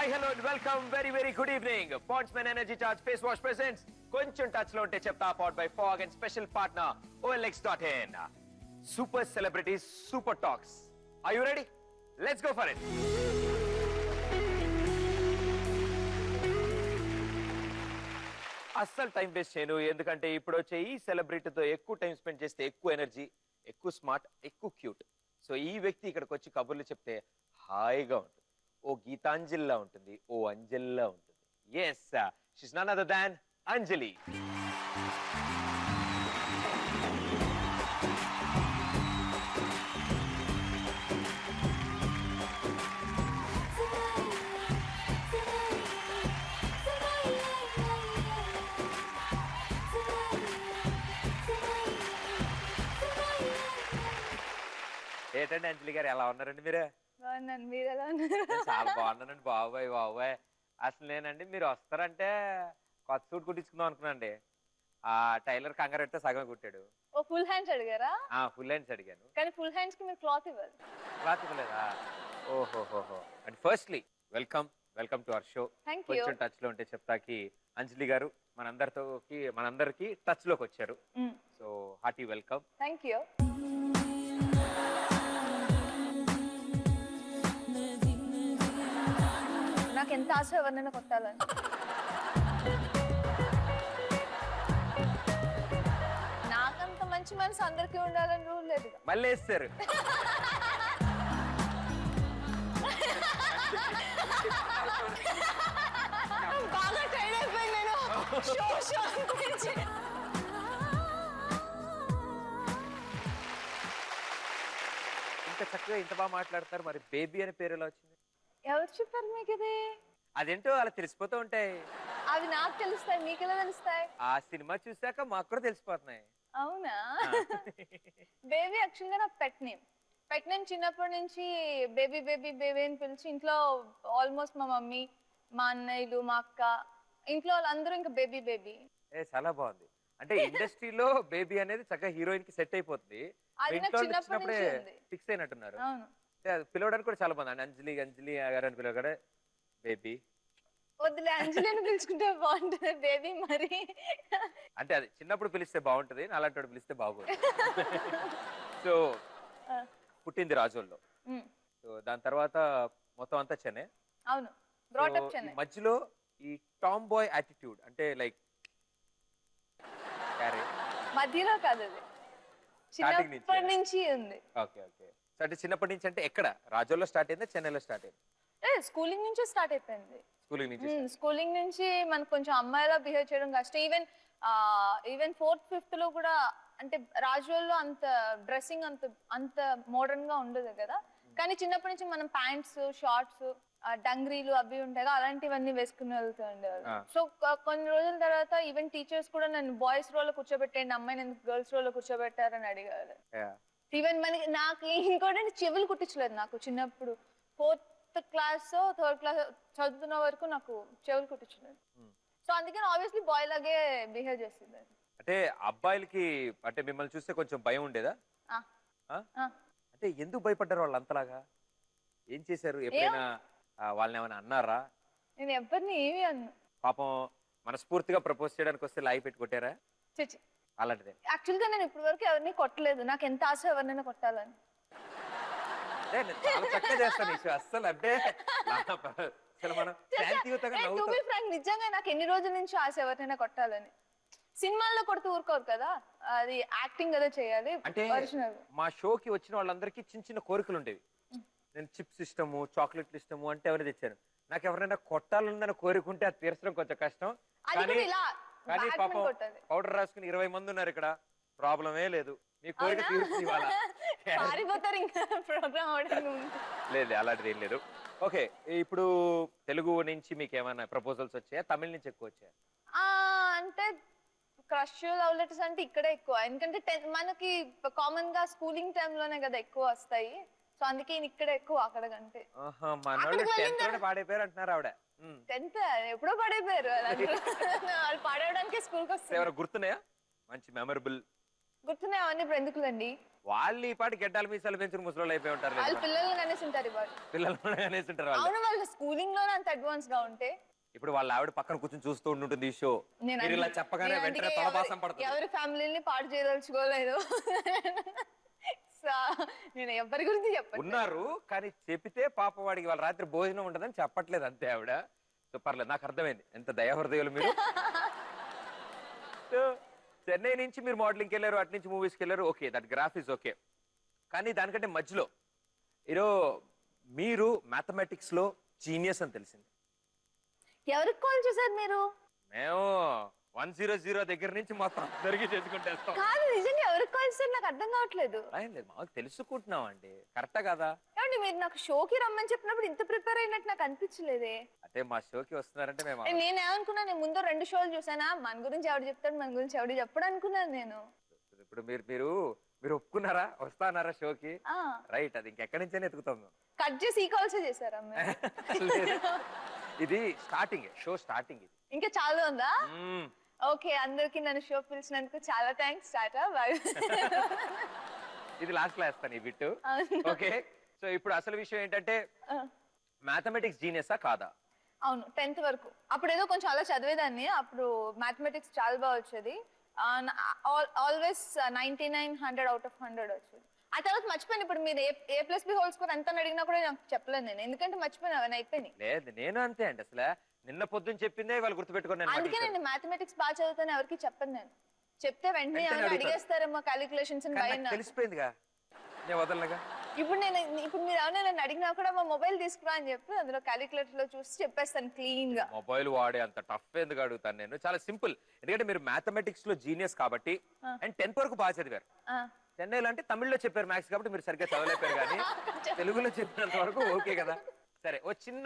Hi, hello and welcome. Very good evening. Pondsman Energy Charge Face Wash presents కొంచెం touch లో ఉంటే చెప్తా powered by Fog and special partner OLX.in. Super celebrities, super talks. Are you ready? Let's go for it. అస్సలు time waste చేయను, ఎందుకంటే ఇప్పుడు వచ్చే ఈ సెలబ్రిటీతో ఎక్కువ టైం స్పెండ్ చేస్తే ఎక్కువ ఎనర్జీ, ఎక్కువ స్మార్ట్, ఎక్కువ క్యూట్. సో ఈ వ్యక్తి ఇక్కడికి వచ్చి కబుర్లు చెప్తే హాయిగా ఉంటుంది. ఓ గీతాంజలిలా ఉంటుంది, ఓ అంజలిలా ఉంటుంది. Yes, she's none other than Anjali. ఏంటండి అంజలి గారు, ఎలా ఉన్నారండి మీరు? బాగున్నాను, మీరు ఎలా ఉన్నారు? చాలా బాగున్నానండి. బాబాయ్ అసలు నేనండి మీరు వస్తారంటే కొత్త సూట్ కుట్టించుకుందాం అనుకున్నాండి. ఆ టైలర్ కంగారు పెడితే సగం కుట్టాడు. ఓ ఫుల్ హ్యాండ్స్ అడిగారా? ఫుల్ హ్యాండ్స్ అడిగాను, కానీ ఫుల్ హ్యాండ్స్ కి మీరు క్లాత్ ఇవ్వాలి. క్లాత్ ఇవ్వలేదా? ఓహోహోహో. And firstly welcome to our show. Thank you. కొంచెం టచ్ లో ఉంటే చెప్తాకి అంజలి గారు మనందరికి టచ్ లోకి వచ్చారు. So hearty welcome. Thank you. నాకు ఎంత ఆశ ఎవరినైనా కొట్టాలని. నాకంత మంచి మనసు అందరికీ ఉండాలని రూల్ లేదు. మళ్ళీ వేస్తారు. బాగా టైర్డ్ అయిపోయింది నేను. షో అనిపించి. ఇంత చక్కగా ఇంత బాగా మాట్లాడతారు. మరి బేబీ అనే పేరు ఎలా వచ్చింది? ఎవరు చెప్పారు మీకు ఇది? అదేంటో అలా తెలిసిపోతూ ఉంటాయి. అవి నాకు తెలుస్తాయి, మీకు ఎలా తెలుస్తాయి? ఆ సినిమా చూసాక మాకు కూడా తెలిసిపోతున్నాయి. అవునా? బేబీ యాక్చువల్ గా నా పెట్ నేమ్ చిన్నప్పటి నుంచి బేబీ బేబీ బేబీ అని పిలిచి ఇంట్లో ఆల్మోస్ట్ మా మమ్మీ, మా అన్నయ్యలు, మా అక్క, ఇంట్లో వాళ్ళందరూ ఇంకా బేబీ బేబీ. చాలా బాగుంది. అంటే ఇండస్ట్రీలో బేబీ అనేది చక్కగా హీరోయిన్ కి సెట్ అయిపోతుంది. అది నాకు చిన్నప్పటి నుంచి ఉంది. ఫిక్స్ అయినట్టున్నారు. అవును. పిలవడానికి కూడా చాలా బాగుంది. అంజలి గారు అని పిలవగానే బేబీ. వద్దులే, అంజలి అని పిలుచుకుంటే బాగుంటుంది. బేబీ మరి అంటే అది చిన్నప్పుడు పిలిస్తే బాగుంటది, అలాంటి వాడు పిలిస్తే బాగోదు. సో పుట్టింది రాజోల్లో. సో దాని తర్వాత మొత్తం అంతా చెన్నై. అవును, బ్రాటప్ చెన్నై. మధ్యలో ఈ టామ్ బాయ్ యాటిట్యూడ్ అంటే లైక్ మధ్యలో కాదు, అది చిన్నప్పటి నుంచి ఉంది. ఓకే. అంటే చిన్నప్పటి నుంచి అంటే ఎక్కడ? రాజోల్లో స్టార్ట్ అయిందా, చెన్నైలో స్టార్ట్ అయింది? స్కూలింగ్ నుంచి స్టార్ట్ అయిపోయింది. స్కూలింగ్ నుంచి మనకు కొంచెం అమ్మాయిలా బిహేవ్ చేయడం కష్టం. ఈవెన్ 4th 5th లో కూడా, అంటే రాజోల్లో అంత డ్రెస్సింగ్ అంత మోడర్న్ గా ఉండదు కదా. కానీ చిన్నప్పటి నుంచి మనం ప్యాంట్స్, షార్ట్స్, డంగ్రీలు అవి ఉంటాయి కదా, అలాంటివన్నీ వేసుకుని వెళ్తూ ఉండేవాళ్ళు. సో కొన్ని రోజుల తర్వాత ఈవెన్ టీచర్స్ కూడా నన్ను బాయ్స్ రోల్ లో కూర్చోబెట్టండి, అమ్మాయిని ఎందుకు గర్ల్స్ రోల్ లో కూర్చోబెట్టారని అడిగారు. ఈవెన్ నాకు ఇంకోటి చెవులు కుట్టించలేదు. నాకు చిన్నప్పుడు 4th క్లాస్ 3rd క్లాస్ చదువుతున్న వరకు నాకు చెవులు కుట్టించలేదు. సో అందుకని ఆబ్వియస్లీ బాయ్ లాగే బిహేవ్ చేస్తుంది. అంటే అబ్బాయిలకి అంటే మిమ్మల్ని చూస్తే కొంచెం భయం ఉండేదా? అంటే ఎందుకు భయపడ్డారు వాళ్ళు అంతలాగా? ఏం చేశారు? ఎప్పుడైనా వాళ్ళని ఏమైనా అన్నారా? నేను ఎవరిని ఏమి అన్నా. పాపం మనస్ఫూర్తిగా ప్రపోజ్ చేయడానికి వస్తే లాగి పెట్టి కొట్టారా? చిచి, అలాంటిదే. యాక్చువల్ గా నేను ఇప్పటి వరకు ఎవరిని కొట్టలేదు. నాకు ఎంత ఆశ ఎవరినైనా కొట్టాలని. చాలా చక్కగా చేస్తాను అస్సలు. అంటే నిజంగా నాకు ఎన్ని రోజుల నుంచి ఆశ ఎవరినైనా కొట్టాలని. సినిమాల్లో కొడుతూ ఊరుకోరు కదా, అది యాక్టింగ్ కదా చేయాలి. అంటే మా షోకి వచ్చిన వాళ్ళందరికీ చిన్న కోరికలు ఉండేవి. నేను చిప్స్ ఇష్టము, చాక్లెట్లు ఇష్టము అంటే ఎవరైనా తెచ్చాను. నాకు ఎవరైనా కొట్టాలన్న కోరికుంటే అది తీర్చడం కొంచెం కష్టం. కానీ పాపం పౌడర్ రాసుకుని 20 మంది ఉన్నారు ఇక్కడ, ప్రాబ్లమే లేదు. మీ కోరిక తీరుస్తుంది. లేదు, అలాంటిది ఏం లేదు. ఓకే, ఇప్పుడు తెలుగు నుంచి మీకు ఏమైనా ప్రపోజల్స్ వచ్చాయా? తమిళ నుంచి ఎక్కువ వచ్చాయా? అంటే క్రష్, లవ్ లెటర్స్ అంటే ఇక్కడే ఎక్కువ. ఎందుకంటే మనకి కామన్ గా స్కూలింగ్ టైమ్ లోనే కదా ఎక్కువ వస్తాయి. సో అందుకే ఇక్కడ ఎక్కువ, అక్కడ కంటే. పాడైపోయారు అంటున్నారు ఆవిడ. 10th ఎప్పుడో పాడైపోయారు. వాళ్ళు పాడేయడానికి స్కూల్కి వస్తారు. గుర్తున్నాయా? మంచి మెమరబుల్ గుర్తున్నాయి అవన్నీ ఇప్పుడు ఎందుకులండి. వాళ్ళు ఈ పాటి గెడ్డాలు మీసాలు పెంచిన ముసలోళ్ళు అయిపోయి ఉంటారు వాళ్ళు పిల్లల్ని కనేసి ఉంటారు ఇవాళ. పిల్లలు కూడా అనేసి ఉంటారు వాళ్ళు. అవును, వాళ్ళు స్కూలింగ్ లోనే అంత అడ్వాన్స్ గా ఉంటే ఇప్పుడు వాళ్ళ ఆవిడ పక్కన కూర్చొని చూస్తూ ఉంటుంది ఈ షో. నేను మీరు ఇలా అందుకే- చెప్పగానే నేను వెంటనే అందుకే తలబాసం పడుతుంది. ఎవరి ఫ్యామిలీని పాడు చేయదలుచుకోలేదు. సో నేను ఎవరి గురించి చెప్పను. ఉన్నారు కానీ చెప్పితే పాప వాడికి వాళ్ళ రాత్రి భోజనం ఉండదని చెప్పట్లేదు అంతే ఆవిడ. సో పర్లేదు, నాకు అర్థమైంది ఎంత దయాహృదయాలు మీరు. సో చెన్నై నుంచి మీరు మోడలింగ్కి వెళ్ళారు, అటు నుంచి మూవీస్కి వెళ్ళారు, okay that graph is okay. కానీ దానికంటే మధ్యలో మీరు మ్యాథమెటిక్స్ లో జీనియస్ అని తెలిసింది. ఎవరికి కాల్ చేశారు మీరు? మేము 100 దగ్గర నుంచి మొత్తం అందరికీ చేసుకుంటేస్తాం. కాదు, నిజంగా ఎవరికి కాల్ చేశారు నాకు అర్థం కావట్లేదు. ఏం లేదు, మాకు తెలుసుకుంటున్నాం అండి, కరెక్టా కదా? ఏమండి మీరు నాకు షోకి రమ్మని చెప్పినప్పుడు ఇంత ప్రిపేర్ అయినట్టు నాకు అనిపించలేదే. అంటే మా షోకి వస్తున్నారంటే మేము నేనేమనుకున్నా, నేను ముందు 2 షోలు చూసానా, మన గురించి ఎవడు చెప్తాడు, మన గురించి ఎవడు చెప్పడు అనుకున్నాను నేను. ఇప్పుడు మీరు ఒప్పుకున్నారా, వస్తానారా షోకి? ఆ రైట్, అది ఇంకెక్కడి నుంచైనా ఎత్తుకుతాం మేము. కట్ చేసి ఈ కాల్సే చేశారా మీరు? లేదు. ఇది స్టార్టింగ్, షో స్టార్టింగ్ ఇది. ఇంకా చాలా ఉందా? మ్మ్. ఓకే, అందరికి నన్ను షో పిలిచినందుకు చాలా థ్యాంక్స్. టాటా బాయ్. ఇది లాస్ట్ లో వేస్తాను ఈ బిట్టు. ఓకే, సో ఇప్పుడు అసలు విషయం ఏంటంటే మ్యాథమెటిక్స్ జీనియసా కాదా? అవును, 10th వరకు అప్పుడు ఏదో కొంచెం అలా చదివేదాన్ని. అప్పుడు మ్యాథమెటిక్స్ చాలా బాగా వచ్చేది. ఆల్వేస్ 99, 100 out of 100 వచ్చేది. ఆ తర్వాత మర్చిపోయాను. ఇప్పుడు మీరు A+B² ఎంత అడిగినా కూడా నాకు చెప్పలేను నేను, ఎందుకంటే మర్చిపోయాను, అవన్నీ అయిపోయినాయి. లేదు, నేను అంతే అండి. అసలు నిన్న పొద్దున్న చెప్పిందే వాళ్ళు గుర్తుపెట్టుకుని అందుకే నేను మ్యాథమెటిక్స్ బాగా చదువుతాను ఎవరికి చెప్పను నేను. చెప్తే వెంటనే వెంటనే ఏమైనా అడుగుతారు. అడిగేస్తారేమో క్యాలిక్యులేషన్స్ భయం. తెలిసిపోయిందిగా, నేను వదలగా. ఇప్పుడు మీరు ఏమైనా నన్ను అడిగినా కూడా మా మొబైల్ తీసుకురా అని చెప్పి అందులో క్యాలిక్యులేటర్ లో చూసి చెప్పేస్తాను క్లీన్ గా. మొబైల్ వాడే అంత టఫ్ ఎందుకు అడుగుతాను నేను, చాలా సింపుల్. ఎందుకంటే మీరు మ్యాథమెటిక్స్ లో జీనియస్ కాబట్టి, అండ్ 10th వరకు బాగా చదివారు. చెన్నైలో అంటే తమిళ్లో చెప్పారు మ్యాథ్స్ కాబట్టి మీరు సరిగ్గా చదవలేపారు, కానీ తెలుగులో చెప్పినంత వరకు ఓకే కదా. సరే, ఓ చిన్న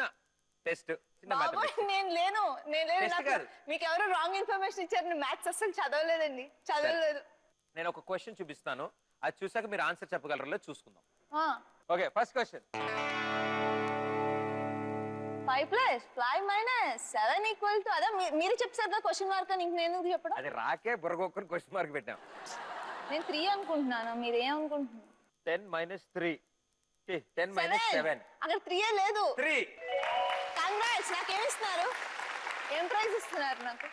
టెస్ట్, చిన్న మ్యాథమెటిక్స్. నేను లేను Test నాకు కాదు. మీకు ఎవరో రాంగ్ ఇన్ఫర్మేషన్ ఇచ్చారు. నేను మ్యాథ్స్ అస్సలు చదవలేదండి, చదవలేదు. నేను ఒక క్వశ్చన్ చూపిస్తాను, అది చూసాక మీరు ఆన్సర్ చెప్పగలరో చూసుకుందాం. Okay, first question. 5 + 5 - 7 = అదే మీరు చెప్పారు కదా క్వశ్చన్ మార్క్ అని, ఇంక నేను ఎందుకు చెప్పడం? అది రాకే బుర్రగొక్కని క్వశ్చన్ మార్క్ పెట్టాం. నేను 3 అనుకుంటున్నాను, మీరు ఏమనుకుంటున్నారు? 10 - 3 10 - 7 అక్కడ 3 లేదు. 3. కంగ్రాట్స్, నాకేమిస్తున్నారు? ఏం ప్రైజ్ ఇస్తున్నారు నాకు?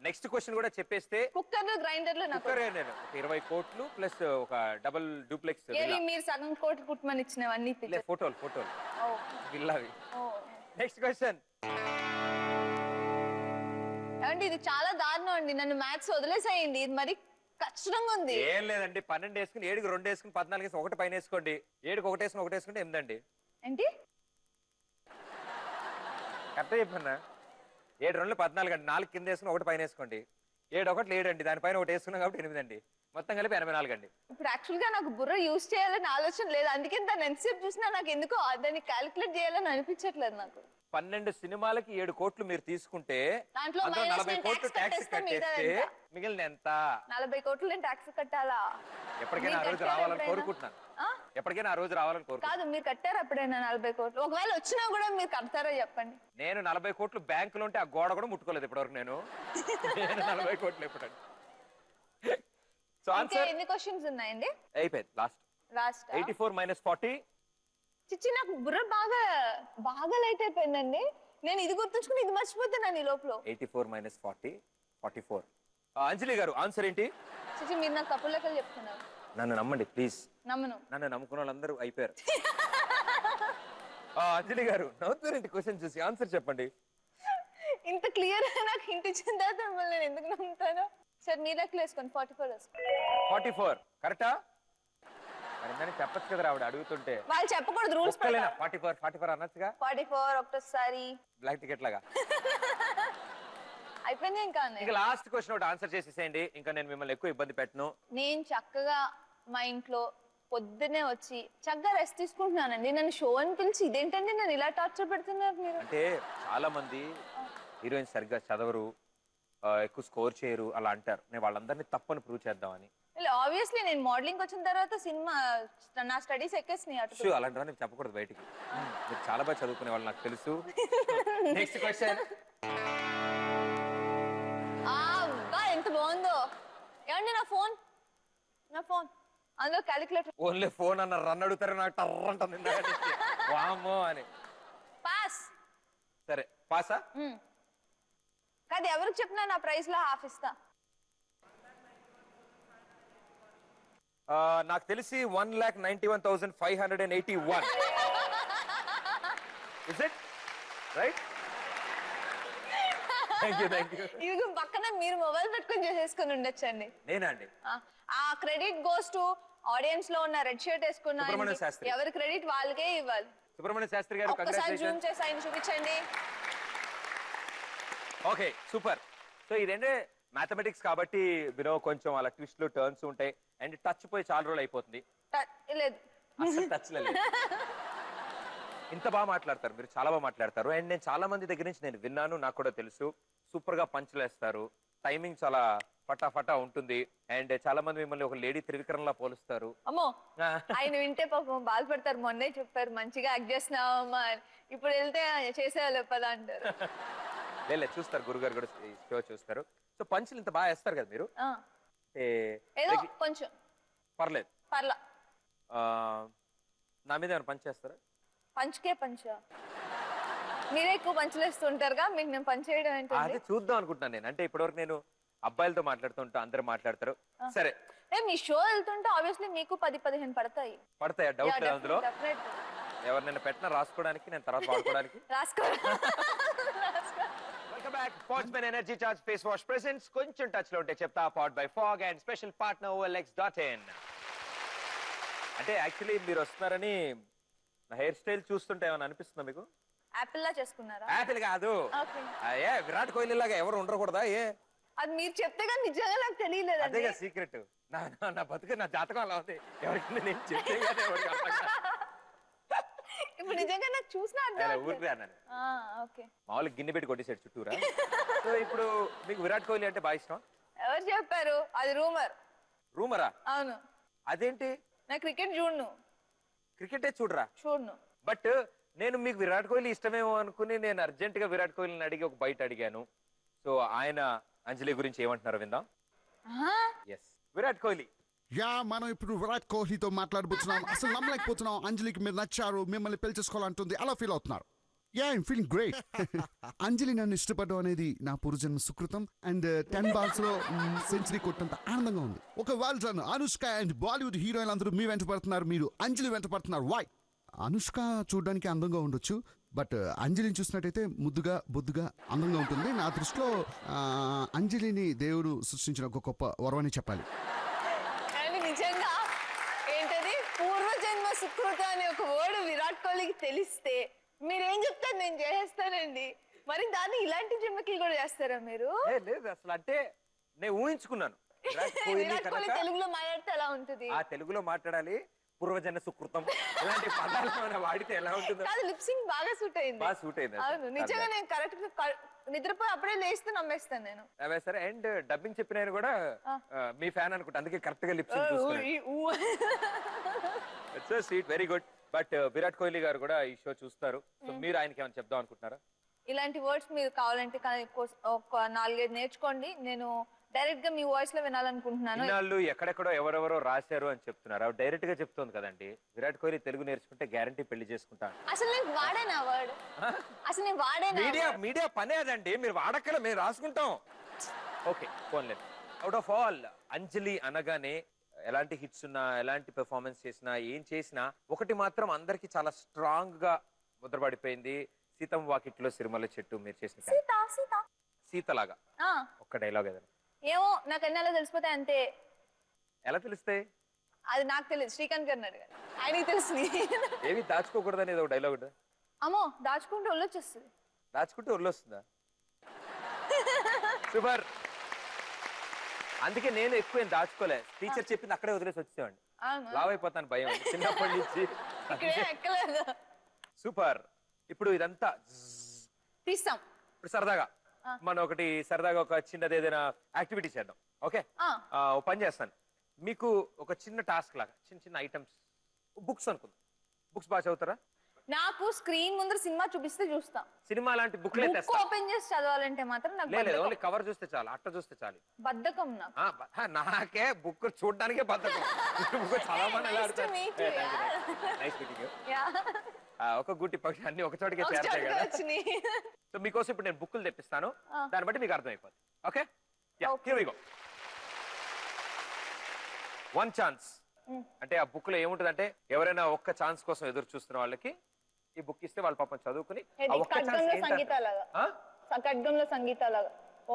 నెక్స్ట్ క్వశ్చన్ కూడా చెప్పేస్తే కుక్కర్లు గ్రైండర్లు నాకు కుక్కరే నేను ఒక 20 కోట్లు ప్లస్ ఒక డబుల్ డూప్లెక్స్ ఏవి మీరు సగం కోటి కుట్మని ఇచ్చినవన్నీ ఫోటోలు విల్లావి. Next question. ఏమండి ఇది చాలా దారుణం అండి, నన్ను మ్యాథ్స్ వదిలేసేయండి, ఇది మరి కష్టంగా ఉంది. ఏం లేదండి, 12 వేసుకుని 7కి 2 వేసుకుని 14 వేసుకుని 1 పైన వేసుకోండి, 7కి 1 వేసుకుని 1 వేసుకుంటే 8 అండి. ఏంటి కరెక్ట్ చెప్పన్నా? 7 2 14 అండి, 4 కింద వేసుకుని 1 పైన వేసుకోండి, 7 1 7 అండి, దానిపైన 1 వేసుకున్నాం కాబట్టి 8 అండి, మొత్తం కలిపి 84 అండి. ఇప్పుడు యాక్చువల్ గా నాకు బుర్ర యూజ్ చేయాలని ఆలోచన లేదు, అందుకే దాన్ని ఎంతసేపు చూసినా నాకు ఎందుకో దాన్ని క్యాలిక్యులేట్ చేయాలని అనిపించట్లేదు నాకు. 12 సినిమాలకి 7 కోట్లు మీరు తీసుకుంటే దాంట్లో అందులో minus 40 నేను కోట్లు tax ట్యాక్స్ కట్టేస్తే కట్టేస్తే మిగతాది మిగిలిన ఎంత? 40 కోట్లు నేను ట్యాక్స్ కట్టాలా? ఎప్పటికైనా ఆ మీరు రోజు కట్టారా రావాలని ఎప్పుడైనా? కోరుకుంటున్నాను. ఆ? ఎప్పటికైనా ఆ రోజు రావాలని కోరుకుంటున్నాను. కాదు, మీరు కట్టారు ఎప్పుడైనా 40 కోట్లు? ఒకవేళ వచ్చినా కూడా మీరు కడతారో చెప్పండి. నేను 40 కోట్లు బ్యాంకులో ఉంటే ఆ గోడ కూడా ముట్టుకోలేదు ఇప్పటివరకు నేను. 40 కోట్లు ఎప్పుడండి? సో ఇంకా ఆన్సర్ ఎన్ని క్వశ్చన్స్ ఉన్నాయండి? అయిపోయింది, లాస్ట్ 84 - 40. చిచ్చి నాకు బుర్ర బాగా లైట్ అయిపోయిందండి. నేను ఇది గుర్తుంచుకుని ఇది మర్చిపోతున్నాను ఈ లోపల. 84 - 40 44. అంజలి గారు ఆన్సర్ ఏంటి? చిచ్చి మీరు నాకు తప్పు లెక్కలు చెప్తున్నారు. నన్ను నమ్మండి ప్లీజ్, నమ్మను. నన్ను నమ్ముకున్న వాళ్ళందరూ అయిపోయారు. అంజలి గారు నవ్వుతారేంటి క్వశ్చన్ చూసి? ఆన్సర్ చెప్పండి. ఇంత క్లియర్ గా నాకు హింట్ ఇచ్చిన తర్వాత మిమ్మల్ని నేను ఎందుకు నమ్ముతాను? సరే మీ లెక్కలు వేసుకోండి, 44 వేసుకోండి. 44 కరెక్టా? మరి చెప్పచ్చు కదా ఆవిడ అడుగుతుంటే. వాళ్ళు చెప్పకూడదు, రూల్స్ 44 అనొచ్చుగా. 44 ఒకటోసారి బ్లాక్ టికెట్ లాగా అయిపోయింది. ఇంకా లాస్ట్ క్వశ్చన్ ఒకటి ఆన్సర్ చేసేసేయండి, ఇంకా నేను మిమ్మల్ని ఎక్కువ ఇబ్బంది పెట్టను. నేను చక్కగా మా ఇంట్లో పొద్దునే వచ్చి చక్కగా రెస్ట్ తీసుకుంటున్నానండి. నన్ను షో అని పిలిచి ఇదేంటండి నన్ను ఇలా టార్చర్ పెడుతున్నారు మీరు? అంటే చాలా మంది హీరోయిన్స్ సరిగ్గా చదవరు, ఎక్కువ స్కోర్ చేయరు అలా అంటారు. నేను వాళ్ళందరినీ తప్పని ప్రూవ్ చేద్దామని. ఆబ్వియస్లీ నేను మోడలింగ్ వచ్చిన తర్వాత సినిమా నా స్టడీస్ ఎక్కేసినాయి అటు. అలాంటివన్నీ చెప్పకూడదు బయటికి, మీరు చాలా బాగా చదువుకునే వాళ్ళు నాకు తెలుసు. Next question. అబ్బా ఎంత బాగుందో. ఏమండి నా ఫోన్ అందులో క్యాలిక్యులేటర్. ఓన్లీ ఫోన్ అన్న రన్ అడుగుతారు నాకు టర్రంటుంది ఇందాక నుంచి. వామ్మో అని. పాస్. సరే పాసా? కాదు, ఎవరికి చెప్పినా నా ప్రైస్ లో హాఫ్ ఇస్తా. నాకు తెలిసి 1,91,581. Is it right? Thank you. ఇవి పక్కన మీరు మొబైల్ పెట్టుకొని చేసేసుకుని ఉండొచ్చండి. నేనా అండి? ఆ క్రెడిట్ గోస్ టు ఆడియన్స్ లో ఉన్న రెడ్ షర్ట్ వేసుకున్న సుబ్రహ్మణ్య శాస్త్రి. ఎవరి క్రెడిట్ వాళ్ళకే ఇవ్వాలి. సుబ్రహ్మణ్య శాస్త్రి గారు ఒక్కసారి జూమ్ కంగ్రాచులేషన్స్. చేసి ఆయన చూపించండి. Okay super. సో ఇదేంటే మ్యాథమెటిక్స్ కాబట్టి కొంచెం అలా ట్విస్ట్లు టర్న్స్ ఉంటాయి అండ్ టచ్ పోయి చాలా రోజులు అయిపోతుంది. లేదు, అసలు టచ్ లేదు. ఇంత బాగా మాట్లాడతారు మీరు, చాలా బాగా మాట్లాడతారు అండ్ నేను చాలా మంది దగ్గర నుంచి నేను విన్నాను, నాకు కూడా తెలుసు. సూపర్ గా పంచులు వేస్తారు, టైమింగ్ చాలా ఫటాఫటా ఉంటుంది అండ్ చాలా మంది మిమ్మల్ని ఒక లేడీ త్రివిక్రమ్ లా పోలుస్తారు. అమ్మో ఆయన వింటే పాపం బాధపడతారు. మొన్నే చెప్పారు మంచిగా యాక్ట్ చేస్తున్నావమ్మా అని. ఇప్పుడు వెళ్తే చేసేవాళ్ళు పదా అంటారు. లేదు చూస్తారు, గురుగారు కూడా ఈ షో చూస్తారు. సో పంచులు ఇంత బాగా వేస్తారు కదా మీరు. ఏదో కొంచెం పర్లేదు. పర్లా. నా మీద ఏమైనా పంచ్ చేస్తారా? పంచుకే పంచా. మీరే ఎక్కువ పంచులు వేస్తుంటారుగా, మీకు నేను పంచ్ చేయడం ఏంటంటే అదే చూద్దాం అనుకుంటున్నాను నేను. అంటే ఇప్పటివరకు నేను అబ్బాయిలతో మాట్లాడుతుంటా, అందరూ మాట్లాడతారు. సరే మీ షో వెళ్తుంటే ఆబ్వియస్లీ మీకు 10-15 పడతాయి. పడతాయా? డౌట్ లేదు అందులో. Definitely. ఎవరినైనా పెట్టినా రాసుకోవడానికి, నేను తర్వాత వాడుకోవడానికి. రాసుకో. Welcome back. ఫాగ్స్మెన్ energy charge face wash presents కొంచెం టచ్ లో ఉంటే చెప్తా powered by Fogg and special partner OLX.in. అంటే యాక్చువల్లీ మీరు వస్తున్నారని నా హెయిర్ స్టైల్ చూస్తుంటే ఏమైనా అనిపిస్తుందా మీకు? యాపిల్ లా చేసుకున్నారా? యాపిల్ కాదు, ఓకే. ఏ విరాట్ కోహ్లీ లాగా ఎవరు ఉండకూడదా? అది మీరు చెప్తే కానీ నిజంగా నాకు తెలియలేదండి. అదేగా సీక్రెట్. నా బతుకు నా జాతకం అలా ఉంది. ఎవరికి నేను చెప్తే కానీ ఎవరికి అర్థం కాదు. ఇప్పుడు నిజంగా నాకు చూసినా ఊరికి అన్నాను. ఓకే. మామూలుగా గిన్నె పెట్టి కొట్టేసాడు చుట్టూరా. సో ఇప్పుడు మీకు విరాట్ కోహ్లీ అంటే బాగా ఇష్టం? ఎవరు చెప్పారు? అది రూమర్. రూమరా? అవును. అదేంటి? నా క్రికెట్ చూడను. క్రికెటే చూడరా? చూడను. బట్ నేను మీకు విరాట్ కోహ్లీ ఇష్టమేమో అనుకుని నేను అర్జెంట్ గా విరాట్ కోహ్లీని అడిగి ఒక బయట అడిగాను. సో ఆయన అంజలి గురించి ఏమంటున్నారో విందాం. ఎస్, విరాట్ కోహ్లీ. యా, మనం ఇప్పుడు విరాట్ కోహ్లీతో మాట్లాడబోతున్నాం. అసలు నమ్మలేకపోతున్నాం. అంజలికి మీరు నచ్చారు, మిమ్మల్ని పెళ్లి చేసుకోవాలంటుంది, అలా ఫీల్ అవుతున్నారు. Yeah, I'm feeling great. Anjali నన్ను ఇష్టపడడం అనేది నా పూర్వజన్మ సుకృతం అండ్ 10 balls లో సెంచరీ కొట్టంత ఆనందంగా ఉంది. ఒక well done. Anushka and Bollywood heroine అందరూ మీ వెంట పడుతున్నారు, మీరు అంజలి వెంట పడుతున్నారు. వై? అనుష్క చూడడానికి అందంగా ఉండొచ్చు, బట్ అంజలిని చూసినట్టయితే ముద్దుగా బొద్దుగా అందంగా ఉంటుంది. నా దృష్టిలో అంజలిని దేవుడు సృష్టించిన ఒక గొప్ప వరమని చెప్పాలి. నిజంగా ఏంటది పూర్వజన్మ సుకృతం అనే ఒక వర్డ్ విరాట్ కోహ్లీకి తెలిస్తే మీరేం చెప్తారు? నేను చేసేస్తానండి. మరి దాన్ని ఇలాంటి జన్మకి కూడా చేస్తారా మీరు? లేదు అసలు, అంటే నేను ఊహించుకున్నాను విరాట్ కోహ్లీ తెలుగులో మాట్లాడితే ఎలా ఉంటుంది? ఆ తెలుగులో మాట్లాడాలి, పూర్వజన్మ సుకృతం ఇలాంటి పదాలు మనం వాడితే ఎలా ఉంటుంది? కాదు, లిప్సింగ్ బాగా సూట్ అయింది. బాగా సూట్ అయింది. అవును, నిజంగా నేను కరెక్ట్ నిద్రపోయి అప్పుడే లేస్తే నమ్మేస్తాను నేను. సరే, అండ్ డబ్బింగ్ చెప్పిన ఆయన కూడా మీ ఫ్యాన్ అనుకుంటా, అందుకే కరెక్ట్ గా లిప్సింగ్ చూస్తున్నాను. So sweet, very good. But Virat Kohli గారు కూడా ఈ షో చూస్తారు. సో మీరు ఆయనకి ఏమైనా చెప్దాం అనుకుంటున్నారా? ఇలాంటి వర్డ్స్ మీరు కావాలంటే ఒక 4-5 నేర్చుకోండి. నేను డైరెక్ట్ గా మీ వాయిస్ లో వినాలనుకుంటున్నాను. ఇన్నాళ్ళు ఎక్కడెక్కడో ఎవరెవరో రాశారు అని చెప్తున్నారు, డైరెక్ట్ గా చెప్తోంది కదండి. విరాట్ కోహ్లీ తెలుగు నేర్చుకుంటే గ్యారంటీ పెళ్లి చేసుకుంటాను. అసలు నేను వాడేనా వర్డ్? అసలు నేను వాడేనా? మీడియా పనే అదండి, మీరు వాడక్కల, మేము రాసుకుంటాం. ఓకే, ఫోన్లే. అవుట్ ఆఫ్ ఆల్ అంజలి అనగానే ఎలాంటి హిట్స్ ఉన్నా, ఎలాంటి పెర్ఫార్మెన్స్ చేసినా, ఏం చేసినా ఒకటి మాత్రం అందరికి చాలా స్ట్రాంగ్ గా ముద్రపడిపోయింది. సీతం వాకిట్లో సిరిమల్ల చెట్టు మీరు చేసిన సీతలాగా ఒక్క డైలాగ్ ఏదైనా. ఏమో నాకు అన్నీ అలా తెలిసిపోతే అంతే. ఎలా తెలుస్తాయి? అది నాకు తెలియదు, శ్రీకాంత్ గారిని అడగాలి, ఆయనకి తెలుస్తుంది. ఏవి దాచుకోకూడదని ఏదో డైలాగ్ ఉంటుంది. అమ్మో, దాచుకుంటే ఒళ్ళు వచ్చేస్తుంది. దాచుకుంటే ఒళ్ళు వస్తుందా? సూపర్. అందుకే నేను ఎక్కువ ఏం దాచుకోలే, టీచర్ చెప్పింది అక్కడే వదిలేసి వచ్చేవాడిని. లావ్ అయిపోతాను భయం చిన్నప్పటి నుంచి. సూపర్. ఇప్పుడు ఇదంతా తీస్తాం. ఇప్పుడు సరదాగా మనం సరదాగా ఒక చిన్నది ఏదైనా యాక్టివిటీ చేద్దాం. ఓకే, పని చేస్తాను. మీకు ఒక చిన్న టాస్క్ లాగా చిన్న చిన్న ఐటమ్స్, బుక్స్ అనుకుందాం. బుక్స్ బాగా చదువుతారా? నాకు స్క్రీన్ ముందర సినిమా చూపిస్తే చూస్తా. సినిమా లాంటి బుక్లే బుక్ తెస్తా. ఓపెన్ చేసి చదవాలంటే మాత్రం నాకు లేదు ఓన్లీ కవర్ చూస్తే చాలు, అట్ట చూస్తే చాలు. బద్ధకం నాకు. నాకే బుక్ చూడడానికే బద్దకం. బుక్ చదవమని ఎలా అడుగుతారు? Nice meeting you. ఒక గుట్టి పక్షి అన్ని ఒక చోటికే చేరతాయి కదా. సో మీకోసం ఇప్పుడు నేను బుక్కులు తెప్పిస్తాను, దాన్ని బట్టి మీకు అర్థమైపోతుంది. Okay, here we go. One chance అంటే ఆ బుక్ లో ఏముంటదంటే, ఎవరైనా ఒక్క ఛాన్స్ కోసం ఎదురు చూస్తున్న వాళ్ళకి ఈ బుక్ ఇస్తే వాళ్ళు పాపం చదువుకుని ఖడ్గంలో సంగీతాలాగా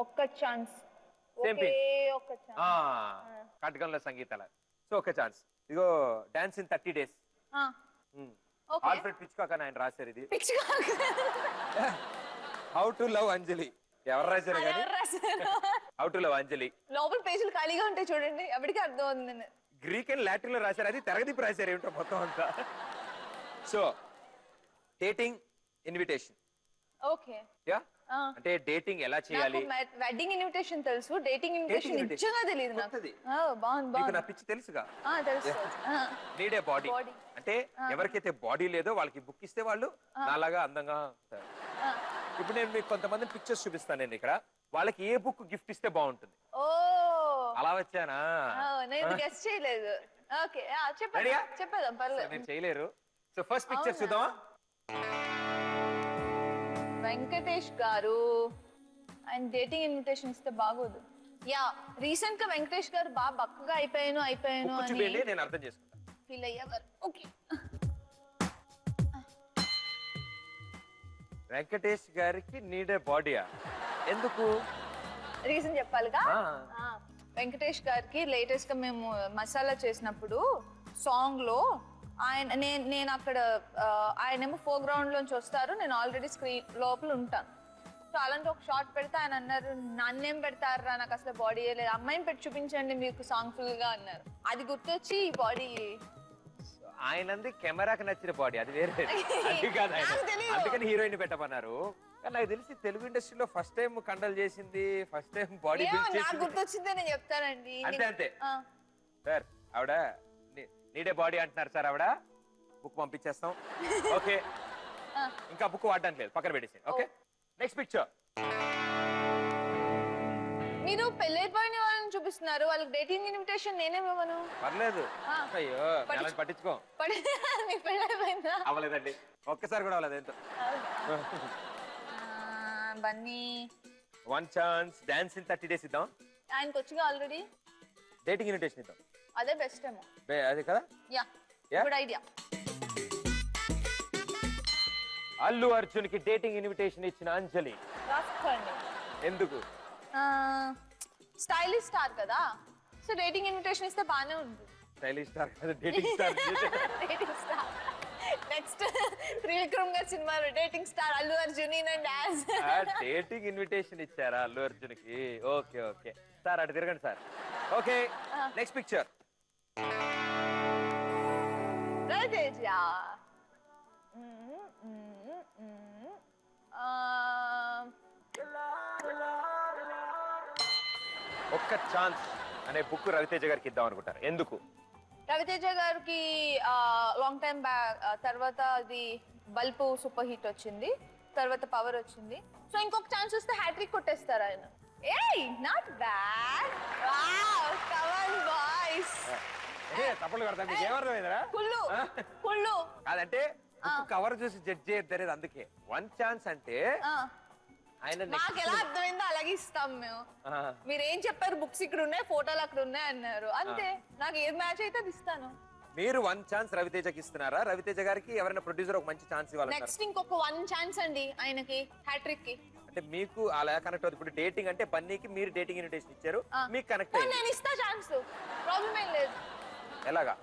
ఒక్క ఛాన్స్, ఖడ్గంలో సంగీతాల. సో ఒక ఛాన్స్, ఇదిగో డాన్స్ ఇన్ 30 days. ఆల్ఫ్రెడ్ పిచ్కాక్ అని ఆయన రాశారు ఇది. హౌ టు లవ్ అంజలి. ఎవరు రాశారు కానీ హౌ టు లవ్ అంజలి. లోపల పేజీలు ఖాళీగా ఉంటాయి చూడండి, అప్పటికే అర్థం అవుతుంది. గ్రీక్ అండ్ లాటిన్ లో రాశారు, అది తెరగదిప్పి రాశారు ఏమిటో మొత్తం అంతా. So dating invitation. Okay, yeah అంటే డేటింగ్ ఎలా చేయాలి. వెడ్డింగ్ ఇన్విటేషన్ తెలుసు, డేటింగ్ ఇన్విటేషన్ నిజంగా తెలియదు నాకు. బాగుంది బాగుంది. నా పిచ్చి తెలుసుగా. తెలుసు. నీడ్ ఏ బాడీ అంటే ఎవరికైతే బాడీ లేదో వాళ్ళకి బుక్ ఇస్తే వాళ్ళు నాలాగా అందంగా ఉంటారు. ఇప్పుడు నేను మీకు కొంతమంది పిక్చర్స్ చూపిస్తాను నేను ఇక్కడ, వాళ్ళకి ఏ బుక్ గిఫ్ట్ ఇస్తే బాగుంటుంది. ఓ అలా వచ్చానా? నేను గెస్ చేయలేదు. ఓకే చెప్పేద్దాం, పర్లేదు. మీరు చేయలేరు. సో ఫస్ట్ పిక్చర్ చూద్దామా? వెంకటేష్ గారు ఆయన డేటింగ్ ఇన్విటేషన్ ఇస్తే బాగోదు. యా, రీసెంట్ గా వెంకటేష్ గారు బాగా బక్కగా అయిపోయాను అని నేను అర్థం చేసుకుంటా ఫీల్ అయ్యేవారు. ఓకే, వెంకటేష్ గారికి నీడే బాడీయా? ఎందుకు రీజన్ చెప్పాలిగా. వెంకటేష్ గారికి లేటెస్ట్ గా మేము మసాలా చేసినప్పుడు సాంగ్ లో ఆయన నేను అక్కడ ఆయనేమో ఫోర్ గ్రౌండ్ లోంచి వస్తారు, నేను ఆల్రెడీ స్క్రీన్ లోపల ఉంటాను. సో అలాంటి ఒక షార్ట్ పెడితే ఆయన అన్నారు, నన్నేం పెడతారా, నాకు అసలు బాడీ లేదు, అమ్మాయిని పెట్టి చూపించండి మీకు సాంగ్ ఫుల్ గా అన్నారు. అది గుర్తొచ్చి ఈ బాడీ. ఆయనంది కెమెరాకి నచ్చిన బాడీ, అది వేరే. అది కాదు ఆయన, అందుకని హీరోయిన్ పెట్టమన్నారు. కానీ నాకు తెలిసి తెలుగు ఇండస్ట్రీలో ఫస్ట్ టైం కండల్ చేసింది, ఫస్ట్ టైం బాడీ బిల్డ్ చేసింది. గుర్తొచ్చిందే నేను చెప్తానండి. అంతే సార్, ఆవిడ నీడే బాడీ అంటున్నారు సార్, ఆవిడ బుక్ పంపించేస్తాం. ఓకే, ఇంకా బుక్ వాడడానికి లేదు, పక్కన పెట్టేసి. Okay, next picture. మీరు పెళ్ళైపోయిన వాళ్ళని చూపిస్తున్నారు, వాళ్ళకి డేటింగ్ ఇన్విటేషన్ నేనేమివ్వను. పర్లేదు, అయ్యో పట్టించుకో. పెళ్ళైపోయిందా? అవ్వలేదండి, ఒక్కసారి కూడా అవ్వలేదు. ఎంతో Bunny. One chance, dance in 30 days ఇద్దాం. ఆయనకు వచ్చిగా ఆల్రెడీ. డేటింగ్ ఇన్విటేషన్ ఇద్దాం, అదే బెస్ట్ ఏమో. అదే కదా. Yeah, good idea. Allu Arjun కి డేటింగ్ ఇన్విటేషన్ ఇచ్చిన అంజలి. రాసుకోండి. ఎందుకు? స్టైలిష్ స్టార్ కదా, సో డేటింగ్ ఇన్విటేషన్ ఇస్తే బానే ఉంది. స్టైలిష్ స్టార్ కదా, dating star. Dating star. Next Trivikram గారి సినిమాలో dating star Allu Arjun dance. Dating invitation ఇచ్చారా అల్లు అర్జున్ కి? ఓకే ఓకే సార్, అటు తిరగండి sir. Okay, next picture. Raviteja. ఒక్క ఛాన్స్ అనే బుక్ రవితేజ గారికి ఇద్దాం అనుకుంటారు, ఎందుకు? రవితేజ గారికి లాంగ్ టైం బ్యాక్ తర్వాత అది బల్బు సూపర్ హిట్ వచ్చింది, తర్వాత పవర్ వచ్చింది. సో ఇంకొక ఛాన్స్ వస్తే హ్యాట్రిక్ కొట్టేస్తారు ఆయన. ఏయ్, not bad. Wow, come on boys. తప్పలు కొడతా, మీకు ఏమర్థమైందిరా? కుళ్ళు కుళ్ళు కాదంటే కవర్ చూసి జడ్జ్ చేయలేదు. అందుకే వన్ ఛాన్స్ అంటే ఆయన నాకు ఎలా అర్థమైందో అలాగే ఇస్తాం మేము. మీరు ఏం చెప్పారు, బుక్స్ ఇక్కడ ఉన్నాయి, ఫోటోలు అక్కడ ఉన్నాయి అన్నారు, అంతే. నాకు ఏది మ్యాచ్ అయితే అది ఇస్తాను. మీరు వన్ ఛాన్స్ రవితేజకి ఇస్తున్నారా? రవితేజ గారికి ఎవరైనా ప్రొడ్యూసర్ ఒక మంచి ఛాన్స్ ఇవ్వాలి. నెక్స్ట్ ఇంకొక వన్ ఛాన్స్ అండి ఆయనకి, హ్యాట్రిక్ కి. అంటే మీకు అలా కనెక్ట్ అవుతుంది. ఇప్పుడు డేటింగ్ అంటే బన్నీకి మీరు డేటింగ్ ఇన్విటేషన్ ఇచ్చారు, మీకు కనెక్ట్ అయ్యింది. నేను ఇస్తా ఛాన్స్, ప్రాబ్లం ఏం లేదు. ఎలాగా?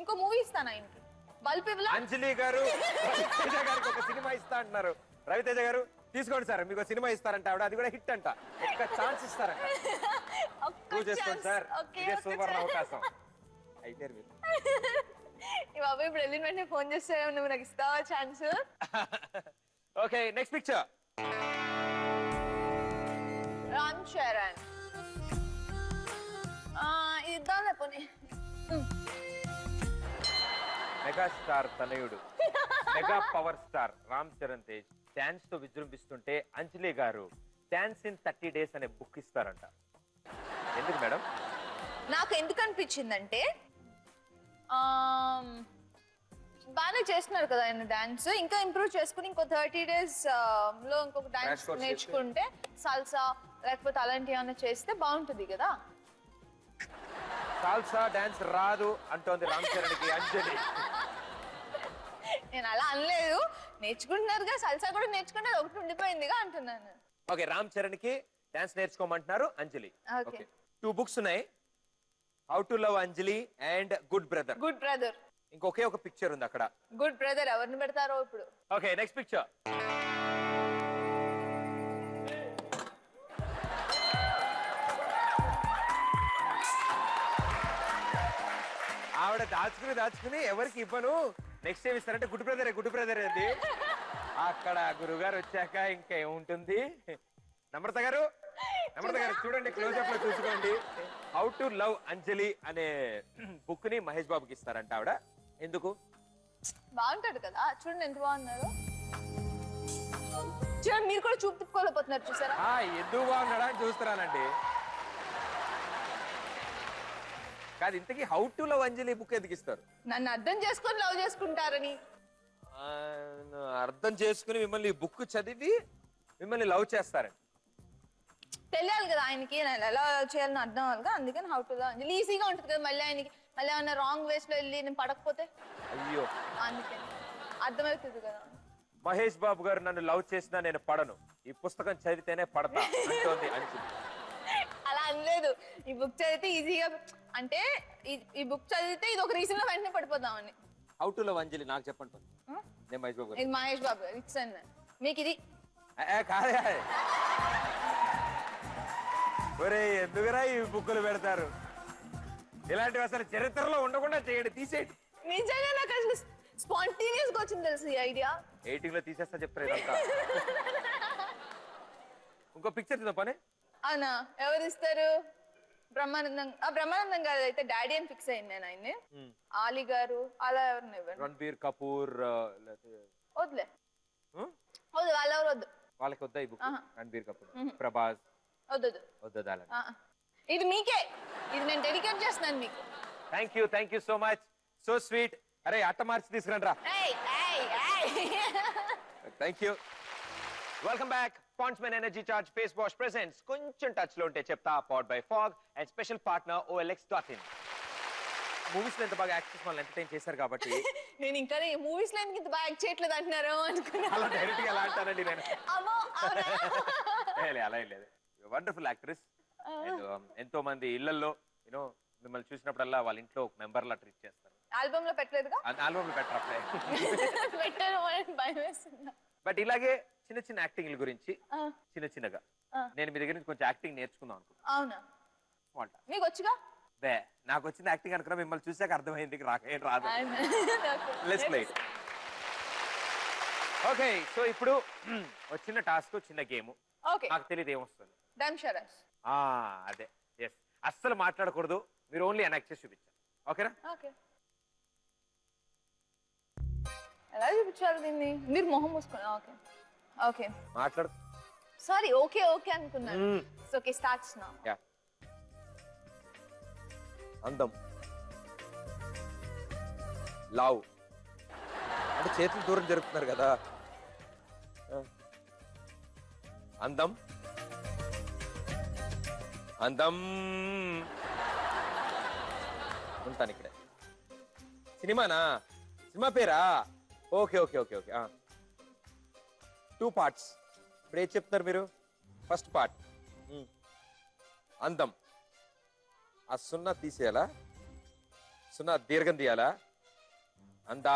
ఇంకో మూవీ ఇస్తాను ఆయనకి. బల్బ్ ఇవ్వలా? అంజలి గారు రవితేజ గారికి ఒక సినిమా ఇస్తా అంటున్నారు. రవితేజ గారు తీసుకోండి సార్, మీకు సినిమా ఇస్తారంట ఆవిడ, అది కూడా హిట్ అంట. ఒక్క ఛాన్స్ ఇస్తారంట, ప్రూవ్ చేసుకోండి సార్. ఇదే సూపర్ అవకాశం. అయితే బాబు ఇప్పుడు వెళ్ళిన వెంటనే ఫోన్ చేస్తే నువ్వు నాకు ఇస్తావా chance? Okay, next picture. Ram Charan. ఇద్దాం పోనీ. మెగాస్టార్ తనయుడు mega power star Ram Charan Tej dance తో విజృంభిస్తుంటే అంజలి గారు డాన్స్ ఇన్ 30 days అనే బుక్ ఇస్తారంట. ఎందుకు మేడం? నాకు ఎందుకు అనిపించిందంటే బాగానే చేస్తున్నారు కదా ఆయన డాన్స్, ఇంకా ఇంప్రూవ్ చేసుకుని ఇంకో 30 days లో ఇంకొక డాన్స్ course నేర్చుకుంటే సల్సా లేకపోతే అలాంటివి ఏమైనా చేస్తే బాగుంటుంది కదా. సాల్సా డాన్స్ రాదు అంటోంది రామ్ చరణ్ కి అంజలి. నేను అలా అనలేదు, నేర్చుకుంటున్నారుగా, సల్సా కూడా నేర్చుకుంటే అది ఒకటి ఉండిపోయిందిగా అంటున్నాను. ఓకే, రామ్ చరణ్ కి డాన్స్ నేర్చుకోమంటున్నారు అంజలి. Okay. 2 books ఉన్నాయి, how to love Anjali and good brother. Good brother, ఇంకొకే ఒక పిక్చర్ ఉంది అక్కడ. గుడ్ బ్రదర్ ఎవరిని పెడతారో ఇప్పుడు. Okay, next picture. ఆవిడ దాచుకుని ఎవరికి ఇవ్వను, నెక్స్ట్ టైం ఇస్తారంటే గుడ్ బ్రదర్ అది. అక్కడ గురుగారు వచ్చాక ఇంకా ఏముంటుంది. నమ్రత గారు చూడండి, క్లోజ్అప్ లో చూసుకోండి. హౌ టు లవ్ అంజలి అనే బుక్ ని మహేష్ బాబుకి ఇస్తారంట ఆవిడ. ఎందుకు? బాగుంటాడు కదా, చూడండి ఎంత బాగున్నారు. చూడండి మీరు కూడా చూపు తిప్పుకోలేకపోతున్నారు చూసారా. ఎందుకు బాగున్నాడా అని చూస్తున్నానండి. కాదు, ఇంతకీ how to love Anjali book ఎందుకు ఇస్తారు? నన్ను అర్థం చేసుకొని లవ్ చేసుకుంటారని. అర్థం చేసుకుని మిమ్మల్ని బుక్ చదివి మిమ్మల్ని లవ్ చేస్తారండి. తెలియాలి కదా ఆయనకి నేను ఎలా చేయాలని అర్థం అవ్వాలిగా, అందుకని హౌ టు లవ్ అంజలి ఈజీగా ఉంటుంది కదా. మళ్ళీ ఆయనకి మళ్ళీ ఏమన్నా రాంగ్ వేస్ లో వెళ్ళి నేను పడకపోతే అయ్యో, అందుకని అర్థమవుతుంది కదా. మహేష్ బాబు గారు నన్ను లవ్ చేసినా నేను పడను, ఈ పుస్తకం చదివితేనే పడతా అంటోంది అంజలి. అలా అనలేదు, ఈ బుక్ చదివితే ఈజీగా, అంటే ఈ బుక్ చదివితే ఇది ఒక రీజన్ లో వెంటనే పడిపోదామని. హౌ టు లవ్ అంజలి నాకు చెప్పండి. నేను మహేష్ బాబు గారు. ఇది మహేష్ బాబు ఇచ్చాను మీకు ఇది. కాదే, ఒరే ఎందుకురా ఈ బుక్కులు పెడతారు, ఇలాంటివి అసలు చరిత్రలో ఉండకుండా చేయండి, తీసేయండి. నిజంగా నాకు అసలు స్పాంటేనియస్ గా వచ్చింది తెలుసు ఈ ఐడియా. 18 లో తీసేస్తా చెప్తారు ఇదంతా. ఇంకో పిక్చర్ తీద్దాం పని. అవునా, ఎవరు ఇస్తారు? బ్రహ్మానందం గారు అయితే డాడీ అని ఫిక్స్ అయింది నేను ఆయన్ని. ఆలీ గారు అలా ఎవరిని ఇవ్వండి. రణబీర్ కపూర్ వద్దులే, వద్దు వాళ్ళెవరు వద్దు, వాళ్ళకి వద్దా ఈ బుక్? రణబీర్ కపూర్, ప్రభాస్ వద్దు వద్దా? ఇది మీకే, ఇది నేను డెడికేట్ చేస్తున్నాను మీకు. Thank you so much, so sweet. అరే అట్ట మార్చి తీసుకురండి రా. Thank you. Welcome back. Pond's Men energy charge face wash presents కొంచెం టచ్ లో ఉంటే చెప్తా, powered by Fogg and special partner OLX.in. Movies లో ఎంత బాగా యాక్ట్ చేసి వాళ్ళు ఎంటర్టైన్ చేశారు కాబట్టి నేను ఇంకా మూవీస్ లో ఇంత బాగా యాక్ట్ చేయట్లేదు అంటున్నారు అనుకున్నా. అలా డైరెక్ట్ గా ఎలా అంటానండి నేను. అమ్మో అలా ఏం లేదు, వండర్ఫుల్ యాక్ట్రెస్. ఎంతో మంది ఇళ్లలో యూనో మిమ్మల్ని చూసినప్పుడల్లా వాళ్ళ ఇంట్లో ఒక మెంబర్ లా ట్రీట్ చేస్తారు. ఆల్బమ్ లో పెట్టలేదుగా? ఆల్బమ్ లో పెట్టరు అప్పుడే. పెట్టారు భయం వేస్తుందా? బట్ ఇలాగే చిన్న యాక్టింగ్ గురించి చిన్నగా నేను మీ దగ్గర నుంచి కొంచెం యాక్టింగ్ నేర్చుకుందాం అనుకుంటున్నాను. అవునా? మీకు వచ్చుగా? బే నాకు వచ్చిన యాక్టింగ్ అనుకున్నా, మిమ్మల్ని చూసాక అర్థమైంది ఏం రాదు. Let's play it. Okay, so ఇప్పుడు చిన్న టాస్క్, చిన్న గేమ్. నాకు తెలియదు ఏమొస్తుంది. అదే, ఎస్, అస్సలు మాట్లాడకూడదు, మీరు ఓన్లీ ఎనాక్ట్ చేసి చూపించాలి. ఓకేనా? ఎలా చూపించాలి దీన్ని? మీరు మొహం మూసుకోండి. ఓకే ఓకే మాట్లాడు. సారీ, ఓకే అనుకున్నాను. Okay, starts now. యా. అందం, లావ్ అంటే చేతులు దూరం జరుపుతున్నారు కదా. అందం ఉంటాను ఇక్కడే. సినిమా పేరా? Okay 2 parts. ఇప్పుడు ఏం చెప్తున్నారు మీరు? ఫస్ట్ పార్ట్ అందం. ఆ సున్నా తీసేయాలా, సున్నా దీర్ఘం తీయాలా. అందా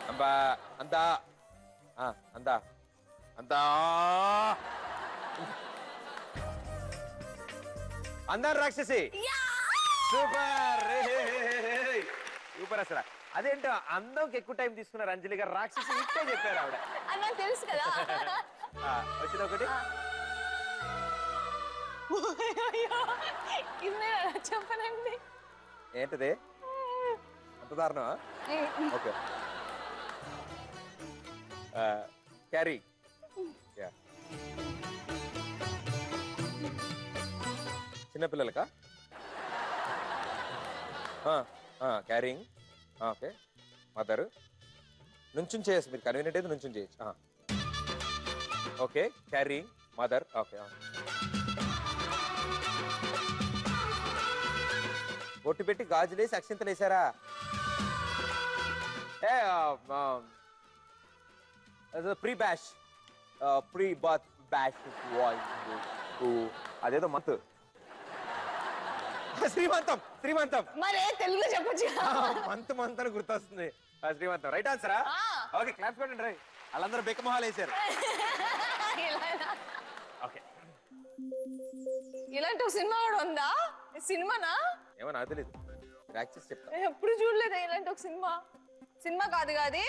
అంబా అందా అందా అందా అందాన్ని రాక్షసి. సూపర్ అసలు. అదేంటో అందంకి ఎక్కువ టైం తీసుకున్నారు అంజలి గారు, రాక్షసి ఇట్టే చెప్పారు ఆవిడ. తెలుసు కదా. వచ్చింది ఒకటి. చెప్పనండి. ఏంటది? అంత దారుణమా? ఓకే. క్యారీ. యా. చిన్నపిల్లలకా? క్యారింగ్. ఓకే. మదర్. నుంచుని చేయొచ్చు, మీరు కన్వీనియంట్ అయితే నుంచుని చేయొచ్చు. ఓకే. Carrying mother. ఓకే. బొట్టు పెట్టి గాజులేసి అక్షింతలు వేసారా? Pre bash, pre bath bash, అదేదో మంత్. శ్రీమంతం. శ్రీమంతం మరే తెలుగులో చెప్పొచ్చు. మంత్ అని గుర్తొస్తుంది. శ్రీమంతం రైట్ ఆన్సరా? ఓకే, క్లాస్ పెట్టండి. రై వాళ్ళందరూ బెక్కమొహాలు వేసారు. ఓకే. ఇలాంటి ఒక సినిమా కూడా ఉందా? సినిమానా? ఏమో నాకు తెలియదు, ప్రాక్టీస్ చెప్తా. ఎప్పుడు చూడలేదు ఇలాంటి ఒక సినిమా. సినిమా కాదు కాదు,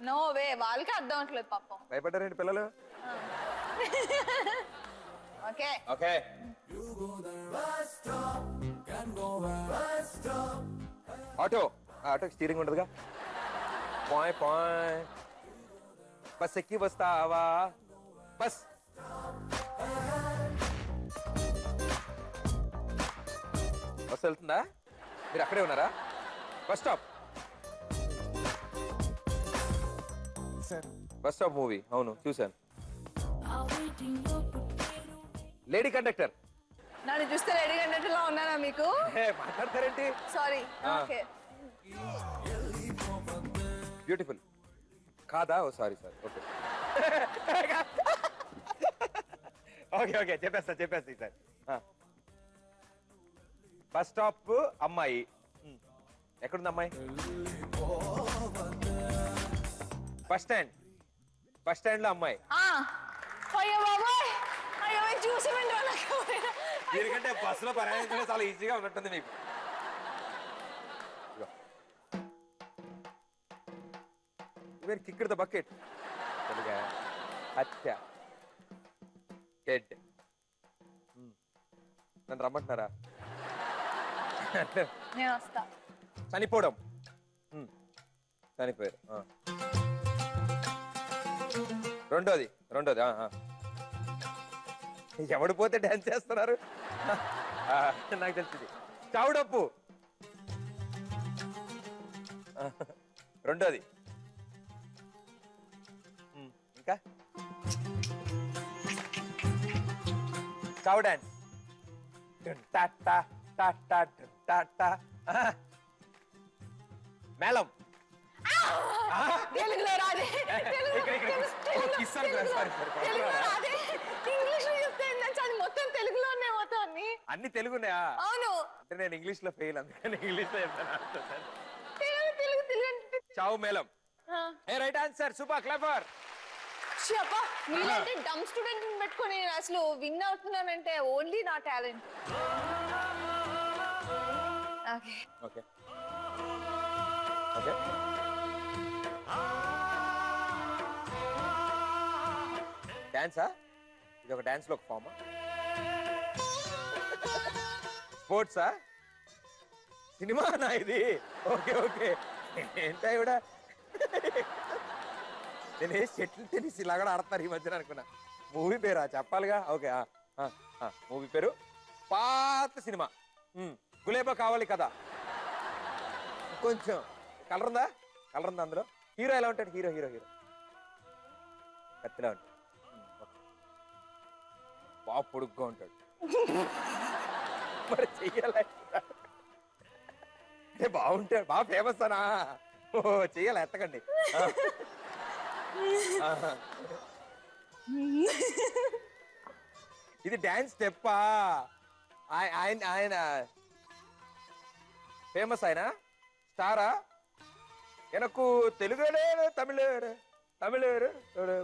నో వే. వాళ్ళకి అర్థం అవట్లేదు పాపం. భయపడ్డారేంటి పిల్లలు? Okay okay. ఆటో. ఆటోకి స్టీరింగ్ ఉండదుగా. పాయ్ పాయ్. బస్ ఎక్కి వస్తావా? బస్. బస్ వెళ్తుందా? మీరు అక్కడే ఉన్నారా? Bus stop. Bus stop movie. అవును, చూశాను. Lady conductor. నన్ను చూస్తే రెడీ కండక్టర్లా ఉన్నానా మీకు? మాట్లాడతారేంటి? సారీ. ఓకే. బ్యూటిఫుల్ కాదా? Oh sorry sorry. Okay okay okay, చెప్పేస్తా సార్. బస్ స్టాప్ అమ్మాయి. ఎక్కడుంది అమ్మాయి? బస్ స్టాండ్ లో అమ్మాయి. అయ్యో బాబాయ్, అయ్యో చూసి దీనికంటే బస్సులో ప్రయాణించడం చాలా ఈజీగా ఉన్నట్టుంది మీకు. ఇవన్నీ కిక్ ద బకెట్. తెలుగా? హత్య. డెడ్. నన్ను రమ్మంటున్నారా? నేను వస్తా. చనిపోవడం. చనిపోయారు. రెండోది. ఎవడు పోతే డాన్స్ చేస్తున్నారు? నాకు తెలిసింది. చావుడప్పు. రెండోది. ఇంకా చావు డాన్స్. మేళం. తెలుగులో రాదే. ఇంగ్లీష్ లో చెప్తే అది మొత్తం తెలుగులోనే పోతాన్ని. అన్ని తెలుగున్నాయా? అవును. అంటే నేను ఇంగ్లీష్ లో ఫెయిల్, అందుకని ఇంగ్లీష్ లో చెప్తాను. తెలుగు. చావు మేళం. Right answer. Super clever. మీరంటే డమ్ స్టూడెంట్ పెట్టుకొని నేను అసలు విన్ అవుతున్నానంటే ఓన్లీ నా టాలెంట్. Okay okay. డాన్సా? ఇది ఒక డాన్స్ లో ఒక ఫార్మా? స్పోర్ట్సా? సినిమానా ఇది? Okay okay. ఏంటా ఇవిడ? నేను షటిల్ టెన్నిస్ ఇలా కూడా ఆడతారు ఈ మధ్యన అనుకున్నా. మూవీ పేరా చెప్పాలిగా? ఓకే. మూవీ పేరు పాత సినిమా. గులేబా కావాలి కదా. కొంచెం కలర్ ఉందా అందులో? హీరో ఎలా ఉంటాడు? హీరో కత్తిలా ఉంటాడు. బాగా పొడుగ్గా ఉంటాడు. మరి చెయ్యాలి అంటే బాగుంటాడు, బాగా ఫేమస్ అనా? ఓ చెయ్యాలి, ఎత్తకండి. ఇది డాన్స్ స్టెప్పా? ఆయన ఫేమస్ ఆయన స్టారా? ఎనకు తెలుగుడే తమిళేరు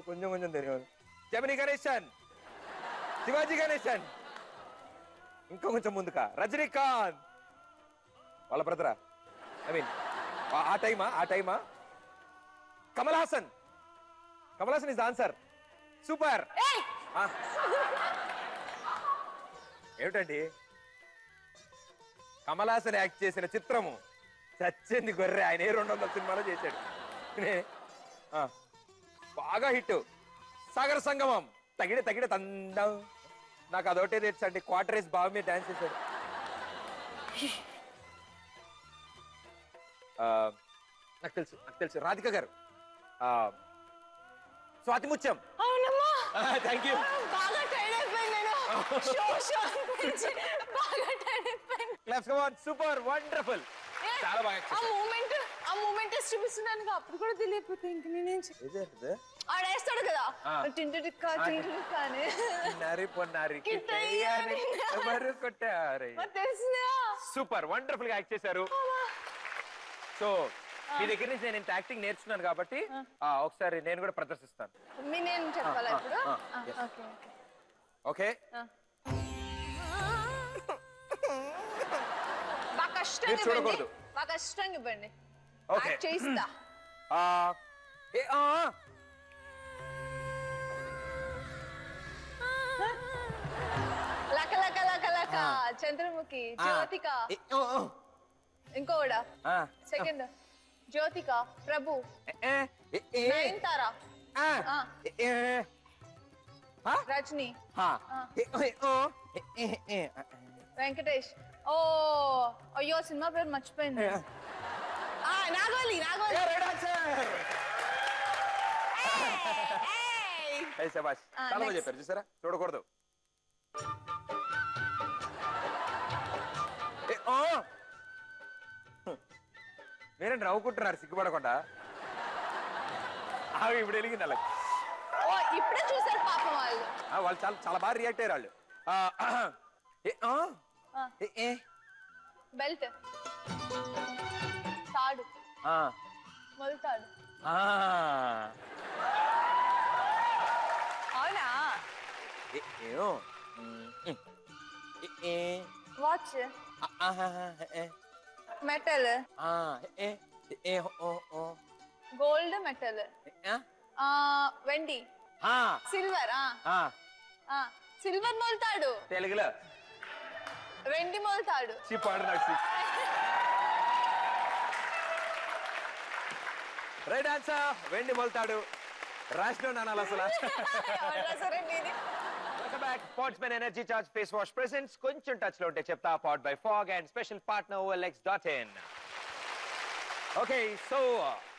కొంచెం తెలియదు. జమిని గణేశన్, శివాజీ గణేశన్, ఇంకా కొంచెం ముందుకా రజనీకాంత్ వాళ్ళ బ్రదరా? ఐ మీన్ ఆ టైమా? Kamal Haasan is answer. Super. ఏమిటండి? కమల్ హాసన్ యాక్ట్ చేసిన చిత్రము చచ్చింది గొర్రె. ఆయన 200 సినిమాలో చేశాడు. ఆ, బాగా హిట్ సాగర సంగమం. తగిడే తగిడే తండం. నాకు అదొకటే తెచ్చండి. క్వార్టర్ రేస్ బాగా మీద డాన్స్ చేశాడు. నాకు తెలుసు రాధిక గారు. స్వాతి ముత్యం. అవునమ్మా. Thank you. బాగా టైర్డ్ అయిపోయాను నేను. షో అనిపించి బాగా టైర్డ్ అయిపోయాను. Claps come on. Super wonderful. చాలా బాగా ఆ మూమెంట్ చూపిస్తున్నాను. అప్పుడు కూడా తెలియకపోతే ఇంక నేనేం చేశాను. ఆడేస్తాడు కదా టింటికా అని. నరి పొన్నారి తెలిసిందా? సూపర్ వండర్ఫుల్ గా యాక్ట్ చేశారు. సో మీ దగ్గర నుంచి నేను ఇంత యాక్టింగ్ నేర్చుకున్నాను కాబట్టి ఒకసారి నేను కూడా ప్రదర్శిస్తాను. నేను చెప్పాలా ఇప్పుడు? ఓకే. బాగా కష్టంగా చూడకూడదు. బాగా కష్టంగా ఇవ్వండి. ఓకే చేయిస్తా. లక లక లక లక చంద్రముఖి జ్యోతిక ఇంకోడా సెకండ్ జ్యోతిక ప్రభు నయనతార రజని వెంకటేష్. ఓ అయ్యో సినిమా పేరు మర్చిపోయింది. నాగోలి నాగోలి. చాలా బాగా చెప్పారు. చూసారా చూడకూడదు. మీరే నవ్వుకుంటున్నారు సిగ్గుపడకుండా. ఇప్పుడు వెలిగింది అలా. ఇప్పుడే చూసారు పాపం వాళ్ళు. వాళ్ళు చాలా చాలా బాగా రియాక్ట్ అయ్యారు వాళ్ళు. బెల్ట్ తాడు మొలతాడు. అవునా? వాచ్ మెటల్ గోల్డ్ మెటల్ వెండి సిల్వర్. సిల్వర్ మొలతాడు తెలుగులో. వెండి మొలతాడు. Right answer. వెండి మొలతాడు. రాష్ట్రం అనాలి అసలు. Sportsman Energy Charge Face Wash presents కొంచెం టచ్ లో ఉంటే చెప్తా. Powered by Fog and special partner OLX.in. Okay so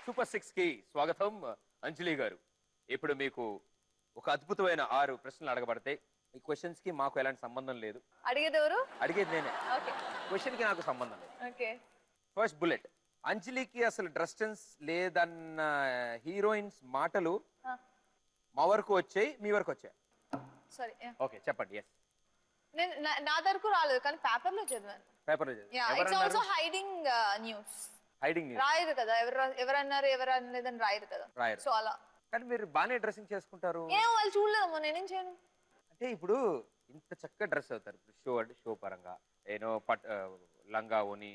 super 6 కి స్వాగతం. అంజలి గారు, ఇప్పుడు మీకు ఒక అద్భుతమైన 6 ప్రశ్నలు అడగబడతాయి. ఈ క్వశ్చన్స్ కి మాకు ఎలాంటి సంబంధం లేదు. అడిగేది ఎవరు? అడిగేది నేనే. ఓకే. క్వశ్చన్ కి నాకు సంబంధం లేదు. ఓకే. First bullet. అంజలికి అసలు డ్రెస్ సెన్స్ లేదన్న హీరోయిన్స్ మాటలు మా వరకు వచ్చాయి, మీ వరకు వచ్చాయి. సరే ఓకే చెప్పండి. ఎస్ నేను నా దగ్గరకు రాలేదు కానీ పేపర్ లో చదివాను. పేపర్ లో చదివాను. Yeah it's also hiding news. Hiding news రాయరు కదా. ఎవరన్నారు ఎవరన్నలేదని రాయరు కదా. సో అలా. కానీ మీరు బానే డ్రెస్సింగ్ చేసుకుంటారు. ఏమో వాళ్ళు చూడలేదమ్మా, నేనేం చేయను. అంటే ఇప్పుడు ఇంత చక్కగా డ్రెస్ అవుతారు షో పరంగా. ఏనో లంగా ఓని,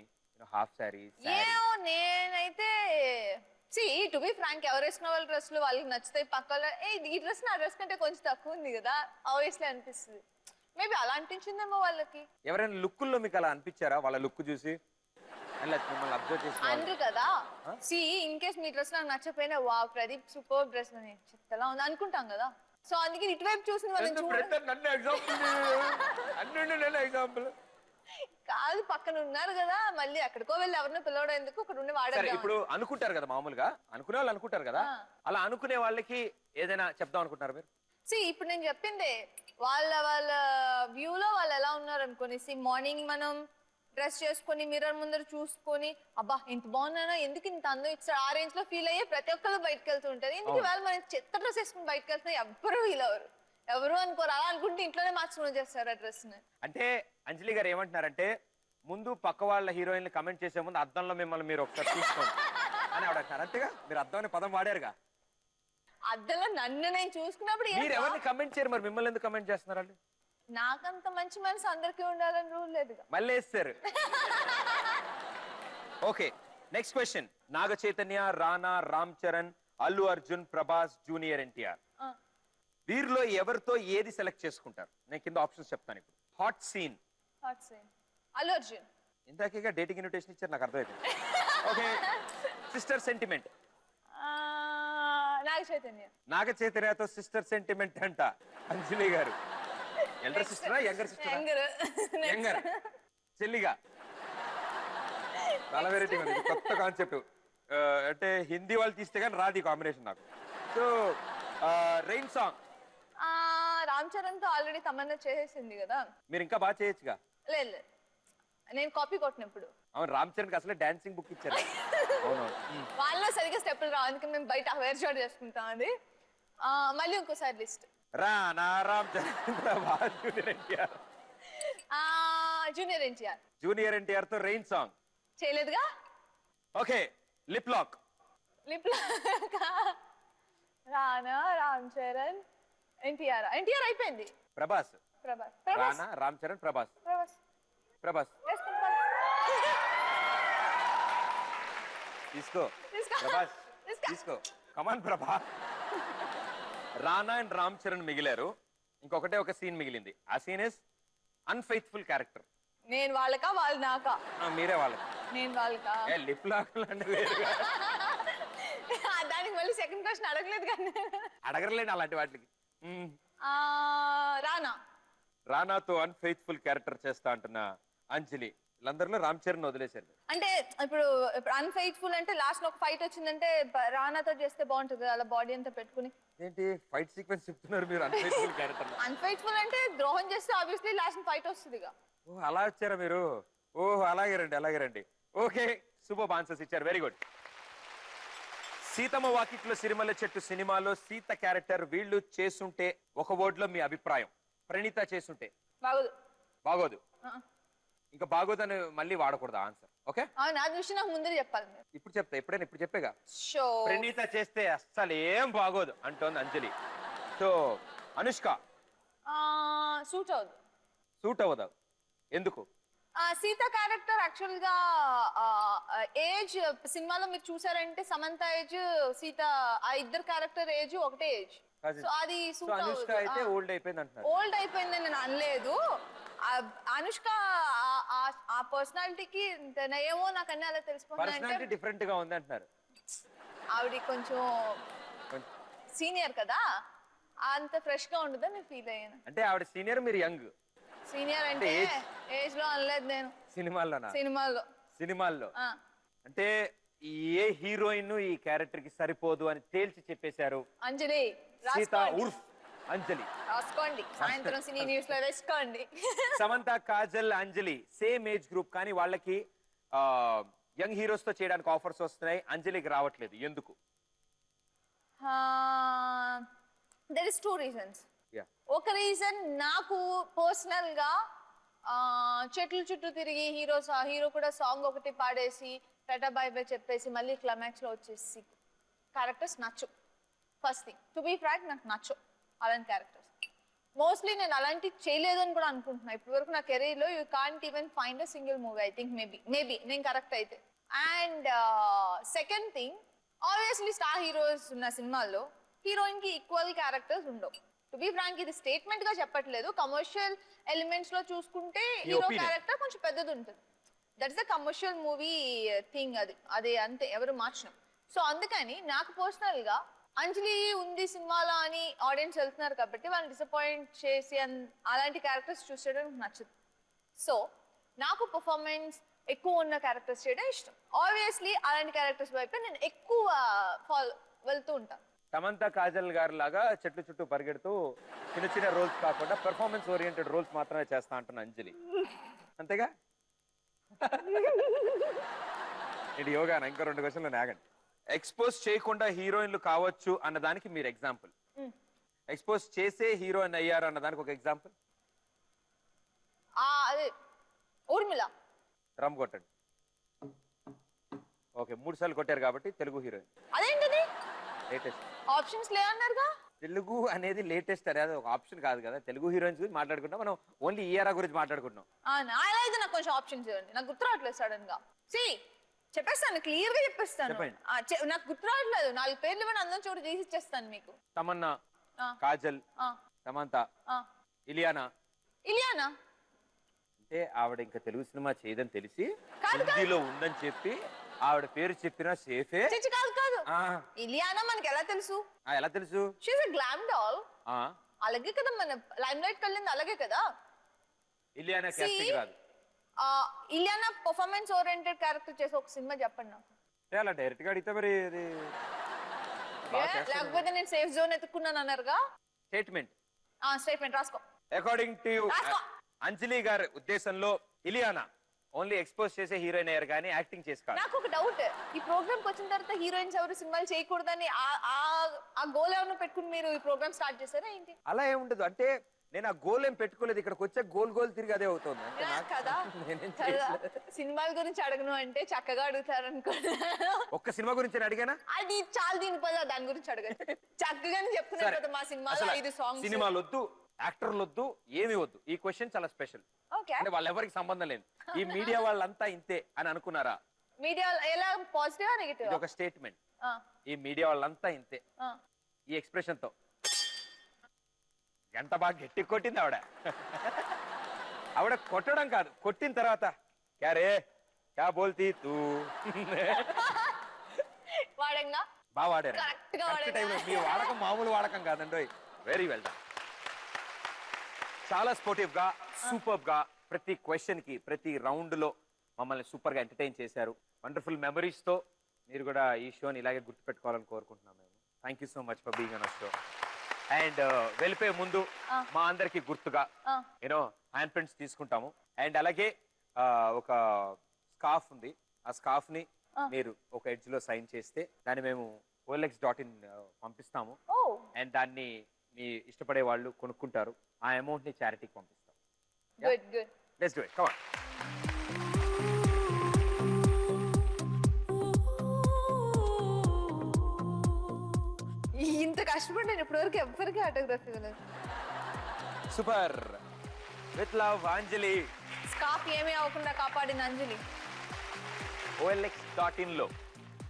హాఫ్ సారీ. ఏమో నేనైతే టు బి ఫ్రాంక్, ఎవరు వేసుకున్న వాళ్ళ డ్రెస్లు వాళ్ళకి నచ్చుతాయి. పక్కల ఈ డ్రెస్ నా డ్రెస్ కంటే కొంచెం తక్కువ ఉంది కదా ఆబ్వియస్లీ అనిపిస్తుంది. మేబీ అలా అనిపించిందేమో వాళ్ళకి. ఎవరైనా లుక్కుల్లో మీకు అలా అనిపించారా? వాళ్ళ లుక్ చూసి మిమ్మల్ని అబ్జర్వ్ చేసి అంటారు కదా. ఇన్ కేస్ మీ డ్రెస్ నాకు నచ్చపోయినా వా ప్రదీప్ సూపర్ డ్రెస్ అని చెప్తలా ఉంది అనుకుంటాం కదా. సో అందుకే ఇటువైపు చూసిన ఎగ్జాంపుల్ కాదు, పక్కన ఉన్నారు కదా, మళ్ళీ ఎక్కడికో వెళ్ళి ఎవరినో పిలవడం ఎందుకు, అక్కడ ఉండి వాడారు. ఇప్పుడు అనుకుంటారు కదా, మామూలుగా అనుకునే వాళ్ళు అనుకుంటారు కదా, అలా అనుకునే వాళ్ళకి ఏదైనా చెప్దాం అనుకుంటారు మీరు? ఇప్పుడు నేను చెప్పిందే వాళ్ళ వ్యూలో వాళ్ళు ఎలా ఉన్నారు అనుకోని. మార్నింగ్ మనం డ్రెస్ చేసుకొని మిర్రర్ ముందర చూసుకొని అబ్బా ఇంత బాగున్నానా, ఎందుకు ఇంత అందం ఇచ్చారు, ఆ రేంజ్ లో ఫీల్ అయ్యే ప్రతి ఒక్కరు బయటకు వెళ్తూ ఉంటది. ఎందుకు వాళ్ళు మనం చెత్త డ్రెస్ వేసుకుని బయటకు వెళ్తే ఎవ్వరు ఫీల్ అవ్వరు, ఎవరు అనుకోరు. అలా అనుకుంటే ఇంట్లోనే మార్చుకుని చేస్తారు ఆ డ్రెస్ ని. అంటే అంజలి గారు ఏమంటున్నారంటే, ముందు పక్క వాళ్ళ హీరోయిన్ కమెంట్ చేసే ముందు అద్దంలో మిమ్మల్ని మీరు ఒకసారి చూసుకోండి అని ఆవిడ. అంతేగా, మీరు అద్దం అనే పదం వాడారుగా. అద్దంలో నన్ను నేను చూసుకున్నప్పుడు మీరు ఎవరిని కమెంట్ చేయరు, మరి మిమ్మల్ని ఎందుకు కమెంట్ చేస్తున్నారు వాళ్ళు? నాకంత మంచి మనసు అందరికీ ఉండాలని రూల్ లేదుగా. మళ్ళీ వేస్తారు. Okay, next question. Naga Chaitanya, Rana, Ram Charan, Allu Arjun, Prabhas, junior NTR, వీరిలో ఎవరితో ఏది సెలెక్ట్ చేసుకుంటారు? నేను కింద ఆప్షన్స్ చెప్తాను ఇప్పుడు. Hot scene Allu Arjun. ఇందాక డేటింగ్ ఇన్విటేషన్ ఇచ్చారు, నాకు అర్థమైంది. Okay sister sentiment. Naga Chaitanya. Naga చైతన్యతో సిస్టర్ సెంటిమెంట్ అంట అంజలి గారు. ఎల్డర్ సిస్టరా యంగర్ సిస్టరా? యంగర్ చెల్లిగా. చాలా వెరైటీ ఉంది, కొత్త కాన్సెప్ట్. అంటే హిందీ వాళ్ళు తీస్తే కానీ రాది కాంబినేషన్ నాకు. So rain song. Ram Charan తో ఆల్రెడీ తమన్నా చేసేసింది కదా. మీరు ఇంకా బాగా చేయొచ్చుగా. లేదు లేదు, నేను కాపీ కొట్టినప్పుడు. అవును, రామ్ చరణ్ కి అసలే డాన్సింగ్ బుక్ ఇచ్చారు. అవును, వాళ్ళలో సరిగ్గా స్టెప్పులు రావు, అందుకని మేము బయట వేర్ షాట్ చేసుకుంటాం. అది మళ్ళీ ఇంకోసారి list. Rana Ram Charan Prabhas junior NTR. Junior NTR. Junior NTR తో రెయిన్ సాంగ్ చేయలేదుగా. Okay lip lock. Lip Rana Ram Charan NTR. NTR అయిపోయింది. ప్రభాస్. ప్రభాస్. రానా రామ్ చరణ్ ప్రభాస్. ప్రభాస్. ప్రభాస్ తీసుకో. ప్రభాస్ తీసుకో. కమాన్ ప్రభాస్. రానా అండ్ రామ్ చరణ్ మిగిలారు. ఇంకొకటే ఒక సీన్ మిగిలింది. ఆ సీన్ ఇస్ అన్ఫెయిత్ఫుల్ క్యారెక్టర్. నేను వాళ్ళకా వాళ్ళు నాకా? మీరే వాళ్ళకి. నేను వాళ్ళకా? లిప్ లాక్ అంటే దానికి మళ్ళీ సెకండ్ క్వశ్చన్ అడగలేదు కానీ. అడగలేండి అలాంటి వాటికి. రానా. రానాతో అన్ఫెయిత్ఫుల్ క్యారెక్టర్ చేస్తా అంటున్నా అంజలి. వీళ్ళందరిలో రామ్ చరణ్ వదిలేశారు. అంటే ఇప్పుడు అన్ఫెయిత్ఫుల్ అంటే లాస్ట్ లో ఒక ఫైట్ వచ్చిందంటే రానాతో చేస్తే బాగుంటుంది అలా బాడీ అంతా పెట్టుకుని. ఏంటి ఫైట్ సీక్వెన్స్ చెప్తున్నారు మీరు? Unfaithful character. అన్ఫెయిత్ఫుల్ అంటే ద్రోహం చేస్తే ఆబ్వియస్లీ లాస్ట్ ఫైట్ వస్తుంది. ఓ అలా వచ్చారా మీరు? ఓహో అలాగే రండి, అలాగే రండి. ఓకే సూపర్ ఆన్సర్స్ ఇచ్చారు, వెరీ గుడ్. సీతమ్మ వాకిట్లో సిరిమల్ల చెట్టు సినిమాలో సీత క్యారెక్టర్ వీళ్ళు చేస్తుంటే ఒక వర్డ్ లో మీ అభిప్రాయం. ప్రణీత చేస్తుంటే బాగోదు. బాగోదు. ఇంకా బాగోదని మళ్ళీ వాడకూడదు ఆన్సర్. ఓకే అవును, అది విషయం నాకు ముందే చెప్పాలి. ఇప్పుడు చెప్తా, ఎప్పుడైనా ఇప్పుడు చెప్పేగా. షో ప్రణీత చేస్తే అస్సలు ఏం బాగోదు అంటోంది అంజలి. సో అనుష్క సూట్ అవ్వదు. సూట్ అవ్వదు ఎందుకు? సీత క్యారెక్టర్ యాక్చువల్ గా ఏజ్ సినిమాలో మీరు చూసారంటే సమంత ఏజ్ సీత ఆ ఇద్దరు క్యారెక్టర్ ఏజ్ ఒకటే ఏజ్. సో అది సూట్ అనుష్క అయితే ఓల్డ్ అయిపోయింది అంటున్నారు. ఓల్డ్ అయిపోయిందని నేను అనలేదు. అనుష్క ఆ పర్సనాలిటీకి ఏమో నాకు అన్నీ అలా పర్సనాలిటీ డిఫరెంట్ గా ఉంది అంటున్నారు. ఆవిడ కొంచెం సీనియర్ కదా, అంత ఫ్రెష్ గా ఉండదని నేను ఫీల్ అయ్యాను. అంటే ఆవిడ సీనియర్, మీరు యంగ్. సీనియర్ అంటే ఏజ్ లో అనలేదు నేను. సినిమాల్లోనా? సినిమాల్లో. సినిమాల్లో అంటే ఏ హీరోయిన్ ఈ క్యారెక్టర్ కి సరిపోదు అని తేల్చి చెప్పేశారు. అంజలి. సీత ఉర్ఫ్ అంజలి. రాసుకోండి, సాయంత్రం సినీ న్యూస్ లో వేసుకోండి. సమంత, కాజల్, అంజలి సేమ్ ఏజ్ గ్రూప్, కానీ వాళ్ళకి యంగ్ హీరోస్ తో చేయడానికి ఆఫర్స్ వస్తున్నాయి, అంజలికి రావట్లేదు. ఎందుకు? There is 2 reasons. ఒక రీజన్ నాకు పర్సనల్ గా చెట్ల చుట్టూ తిరిగి హీరో కూడా సాంగ్ ఒకటి పాడేసి టాటా బై బై చెప్పేసి మళ్ళీ క్లైమాక్స్ లో వచ్చేసి క్యారెక్టర్స్ నచ్చు. First thing to be frank, నాకు నచ్చు అలాంటి క్యారెక్టర్స్. మోస్ట్లీ నేను అలాంటి చేయలేదని కూడా అనుకుంటున్నా. ఇప్పటి వరకు నా కెరీర్ లో you can't even find a single movie. I think maybe నేను కరెక్ట్ అయితే. And second thing, obviously star heroes ఉన్న సినిమాల్లో హీరోయిన్ కి ఈక్వల్ క్యారెక్టర్స్ ఉండవు. టు బీ ఫ్రాంక్, ఇది స్టేట్మెంట్ గా చెప్పట్లేదు. కమర్షియల్ ఎలిమెంట్స్ లో చూసుకుంటే హీరో క్యారెక్టర్ కొంచెం పెద్దది ఉంటుంది. That's the commercial movie thing. అది అంతే, ఎవరు మార్చడం. సో అందుకని నాకు పర్సనల్ గా అంజలి ఉంది సినిమాలో అని ఆడియన్స్ వెళ్తున్నారు కాబట్టి వాళ్ళని డిసప్పాయింట్ చేసి అలాంటి క్యారెక్టర్స్ చూసేయడం నచ్చదు. సో నాకు పర్ఫార్మెన్స్ ఎక్కువ ఉన్న క్యారెక్టర్స్ చేయడం ఇష్టం. ఆబ్వియస్లీ అలాంటి క్యారెక్టర్స్ వైపు నేను ఎక్కువ వెళ్తూ ఉంటాను. సమంత, కాజల్ గారు లాగా చెట్ల చుట్టూ పరిగెడుతూ చిన్న చిన్న రోల్స్ కాకుండా పెర్ఫార్మెన్స్ ఓరియంటెడ్ రోల్స్ మాత్రమే చేస్తా అంటున్నా అంజలి. అంతేగా? ఇది యోగా. ఇంకా 2 క్వశ్చన్లు ఆగండి. ఎక్స్పోజ్ చేయకుండా హీరోయిన్లు కావచ్చు అన్నదానికి మీరు ఎగ్జాంపుల్. ఎక్స్పోజ్ చేసే హీరోయిన్ అయ్యారు అన్నదానికి ఒక ఎగ్జాంపుల్. ఊర్మిళ. రమ్ కొట్టండి. ఓకే, 3 సార్లు కొట్టారు కాబట్టి తెలుగు హీరోయిన్. అదేంటది? లేటెస్ట్. ఆప్షన్స్ లేవన్నారుగా. తెలుగు అనేది లేటెస్ట్, అది ఒక ఆప్షన్ కాదు కదా. తెలుగు హీరోయిన్స్ గురించి మాట్లాడుకుంటాం మనం, ఓన్లీ ఈ ఏరా గురించి మాట్లాడుకుంటున్నాం. అలా అయితే నాకు కొంచెం ఆప్షన్స్ ఇవ్వండి, నాకు గుర్తు రావట్లేదు సడన్ గా. చెప్పేస్తాను, క్లియర్ గా చెప్పేస్తాను. నాకు గుర్తు రావట్లేదు. 4 పేర్లు ఇవ్వండి, అందరం చోటు చేసి ఇచ్చేస్తాను మీకు. తమన్నా, కాజల్, సమంత, ఇలియానా. ఇలియానా అంటే ఆవిడ ఇంకా తెలుగు సినిమా చేయదని తెలిసి హిందీలో ఉందని చెప్పి ఆవిడ పేరు చెప్పినా సేఫే. చిచ్చి కాదు కాదు, ఆ, ఇలియానా మనకి ఎలా తెలుసు? ఎలా తెలుసు? She's a glam doll. ఆ, అలాగే కదా మన లైమ్ లైట్ వెళ్ళింది, అలాగే కదా. ఇలియానా casting రాదు. ఇలియానా పర్ఫార్మెన్స్ ఓరియంటెడ్ క్యారెక్టర్ చేసి ఒక సినిమా చెప్పండి నాకు. అలా డైరెక్ట్ గా అడిగితే మరి అది లేకపోతే నేను సేఫ్ జోన్ ఎత్తుకున్నాను అన్నారుగా. స్టేట్మెంట్. స్టేట్మెంట్ రాసుకో. అకార్డింగ్ టు రాసుకో. అంజలి గారి ఉద్దేశంలో ఇలియానా ఓన్లీ ఎక్స్పోజ్ చేసే హీరోయిన్ అయ్యారు కానీ యాక్టింగ్ చేసి కాదు. నాకు ఒక డౌట్, ఈ ప్రోగ్రామ్ వచ్చిన తర్వాత హీరోయిన్స్ ఎవరు సినిమాలు చేయకూడదని ఆ గోల్ ఏమైనా పెట్టుకుని మీరు ఈ ప్రోగ్రామ్ స్టార్ట్ చేశారా ఏంటి? అలా ఏముండదు. అంటే నేను ఆ గోల్ ఏం పెట్టుకోలేదు. ఇక్కడికి వచ్చే గోల్ తిరిగి అదే అవుతుంది. అంటే నాకు- కదా నేనేం కదా. చేయట్లేదు. సినిమాల గురించి అడగను అంటే చక్కగా అడుగుతారు అనుకున్నాను. ఒక్క సినిమా గురించి నేను అడిగానా? అది చాలా దీని పద దాని గురించి అడగదు. చక్కగానే చెప్తున్నారు కదా మా సినిమాలో అసలు 5 సాంగ్స్. సినిమాలు వద్దు, యాక్టర్లు వద్దు, ఏమి వద్దు. ఈ క్వశ్చన్ చాలా స్పెషల్. ఓకే. అంటే వాళ్ళెవరికి సంబంధం లేదు. ఈ మీడియా వాళ్ళంతా ఇంతే అని అనుకున్నారా? మీడియా ఎలా పాజిటివ్ నెగటివ్? ఇది ఒక స్టేట్మెంట్. ఈ మీడియా వాళ్ళంతా ఇంతే. ఈ ఎక్స్ప్రెషన్ తో ఎంత బాగా గట్టి కొట్టింది ఆవిడ. ఆవిడ కొట్టడం కాదు, కొట్టిన తర్వాత క్యారే క్యా బోల్తీ తూ వాడంగా బాగా వాడారు. Correct గా Correct వాడారు. time లో మీ వాడకం మామూలు వాడకం కాదండి. Very well done. చాలా స్పోర్టివ్ గా, సూపర్ గా ప్రతి క్వశ్చన్ కి, ప్రతి రౌండ్ లో మమ్మల్ని సూపర్ గా ఎంటర్టైన్ చేశారు. వండర్ఫుల్ మెమరీస్ తో మీరు కూడా ఈ షోని ఇలాగే గుర్తుపెట్టుకోవాలని కోరుకుంటున్నాం మేము. Thank you so much for being on show. And వెళ్ళిపోయే ముందు మా అందరికి గుర్తుగా యూనో హ్యాండ్ ప్రింట్స్ తీసుకుంటాము. అండ్ అలాగే ఒక స్కార్ఫ్ ఉంది. ఆ స్కార్ఫ్ ని మీరు ఒక ఎడ్జ్ లో సైన్ చేస్తే దాన్ని మేము OLX.in పంపిస్తాము. అండ్ దాన్ని మీ ఇష్టపడే వాళ్ళు కొనుక్కుంటారు. ఆ అమౌంట్ ని చారిటీకి పంపిస్తాం. Good good. Let's do it. Come on. ఇంత కష్టపడి నేను ఇప్పటివరకు ఎవ్వరికి ఆటోగ్రఫీ ఇవ్వలేదు. Super. With love Anjali. Scarf ఏమీ అవ్వకుండా కాపాడిన అంజలి. OLX.in లో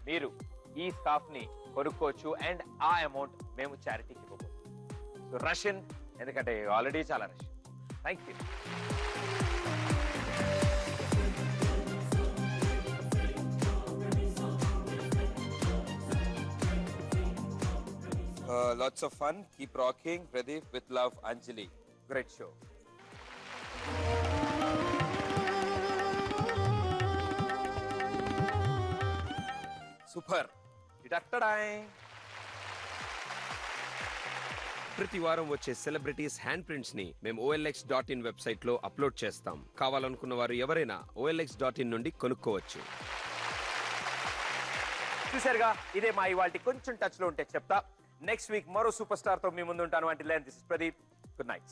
మీరు ఈ స్కార్ఫ్ ని కొనుక్కోవచ్చు. అండ్ ఆ అమౌంట్ మేము చారిటీకి ఇవ్వబోతున్నాం. సో రష్యన్, ఎందుకంటే ఆల్రెడీ చాలా Russian. Thank you. Lots of fun. Keep rocking. Pradeep, with love, Anjali. Great show. Super. ప్రతి వారం వచ్చే సెలబ్రిటీస్ హ్యాండ్ ప్రింట్స్ ని మేము OLX.in వెబ్సైట్ లో అప్లోడ్ చేస్తాం. కావాలనుకున్న వారు ఎవరైనా OLX.in నుండి కొనుక్కోవచ్చు. చూసారుగా, ఇదే మా ఇవాల్టి. కొంచెం టచ్ లో ఉంటే చెప్తా. నెక్స్ట్ వీక్ మరో సూపర్ స్టార్ తో మీ ముందు ఉంటాను. అంటే this is Pradeep. Good night.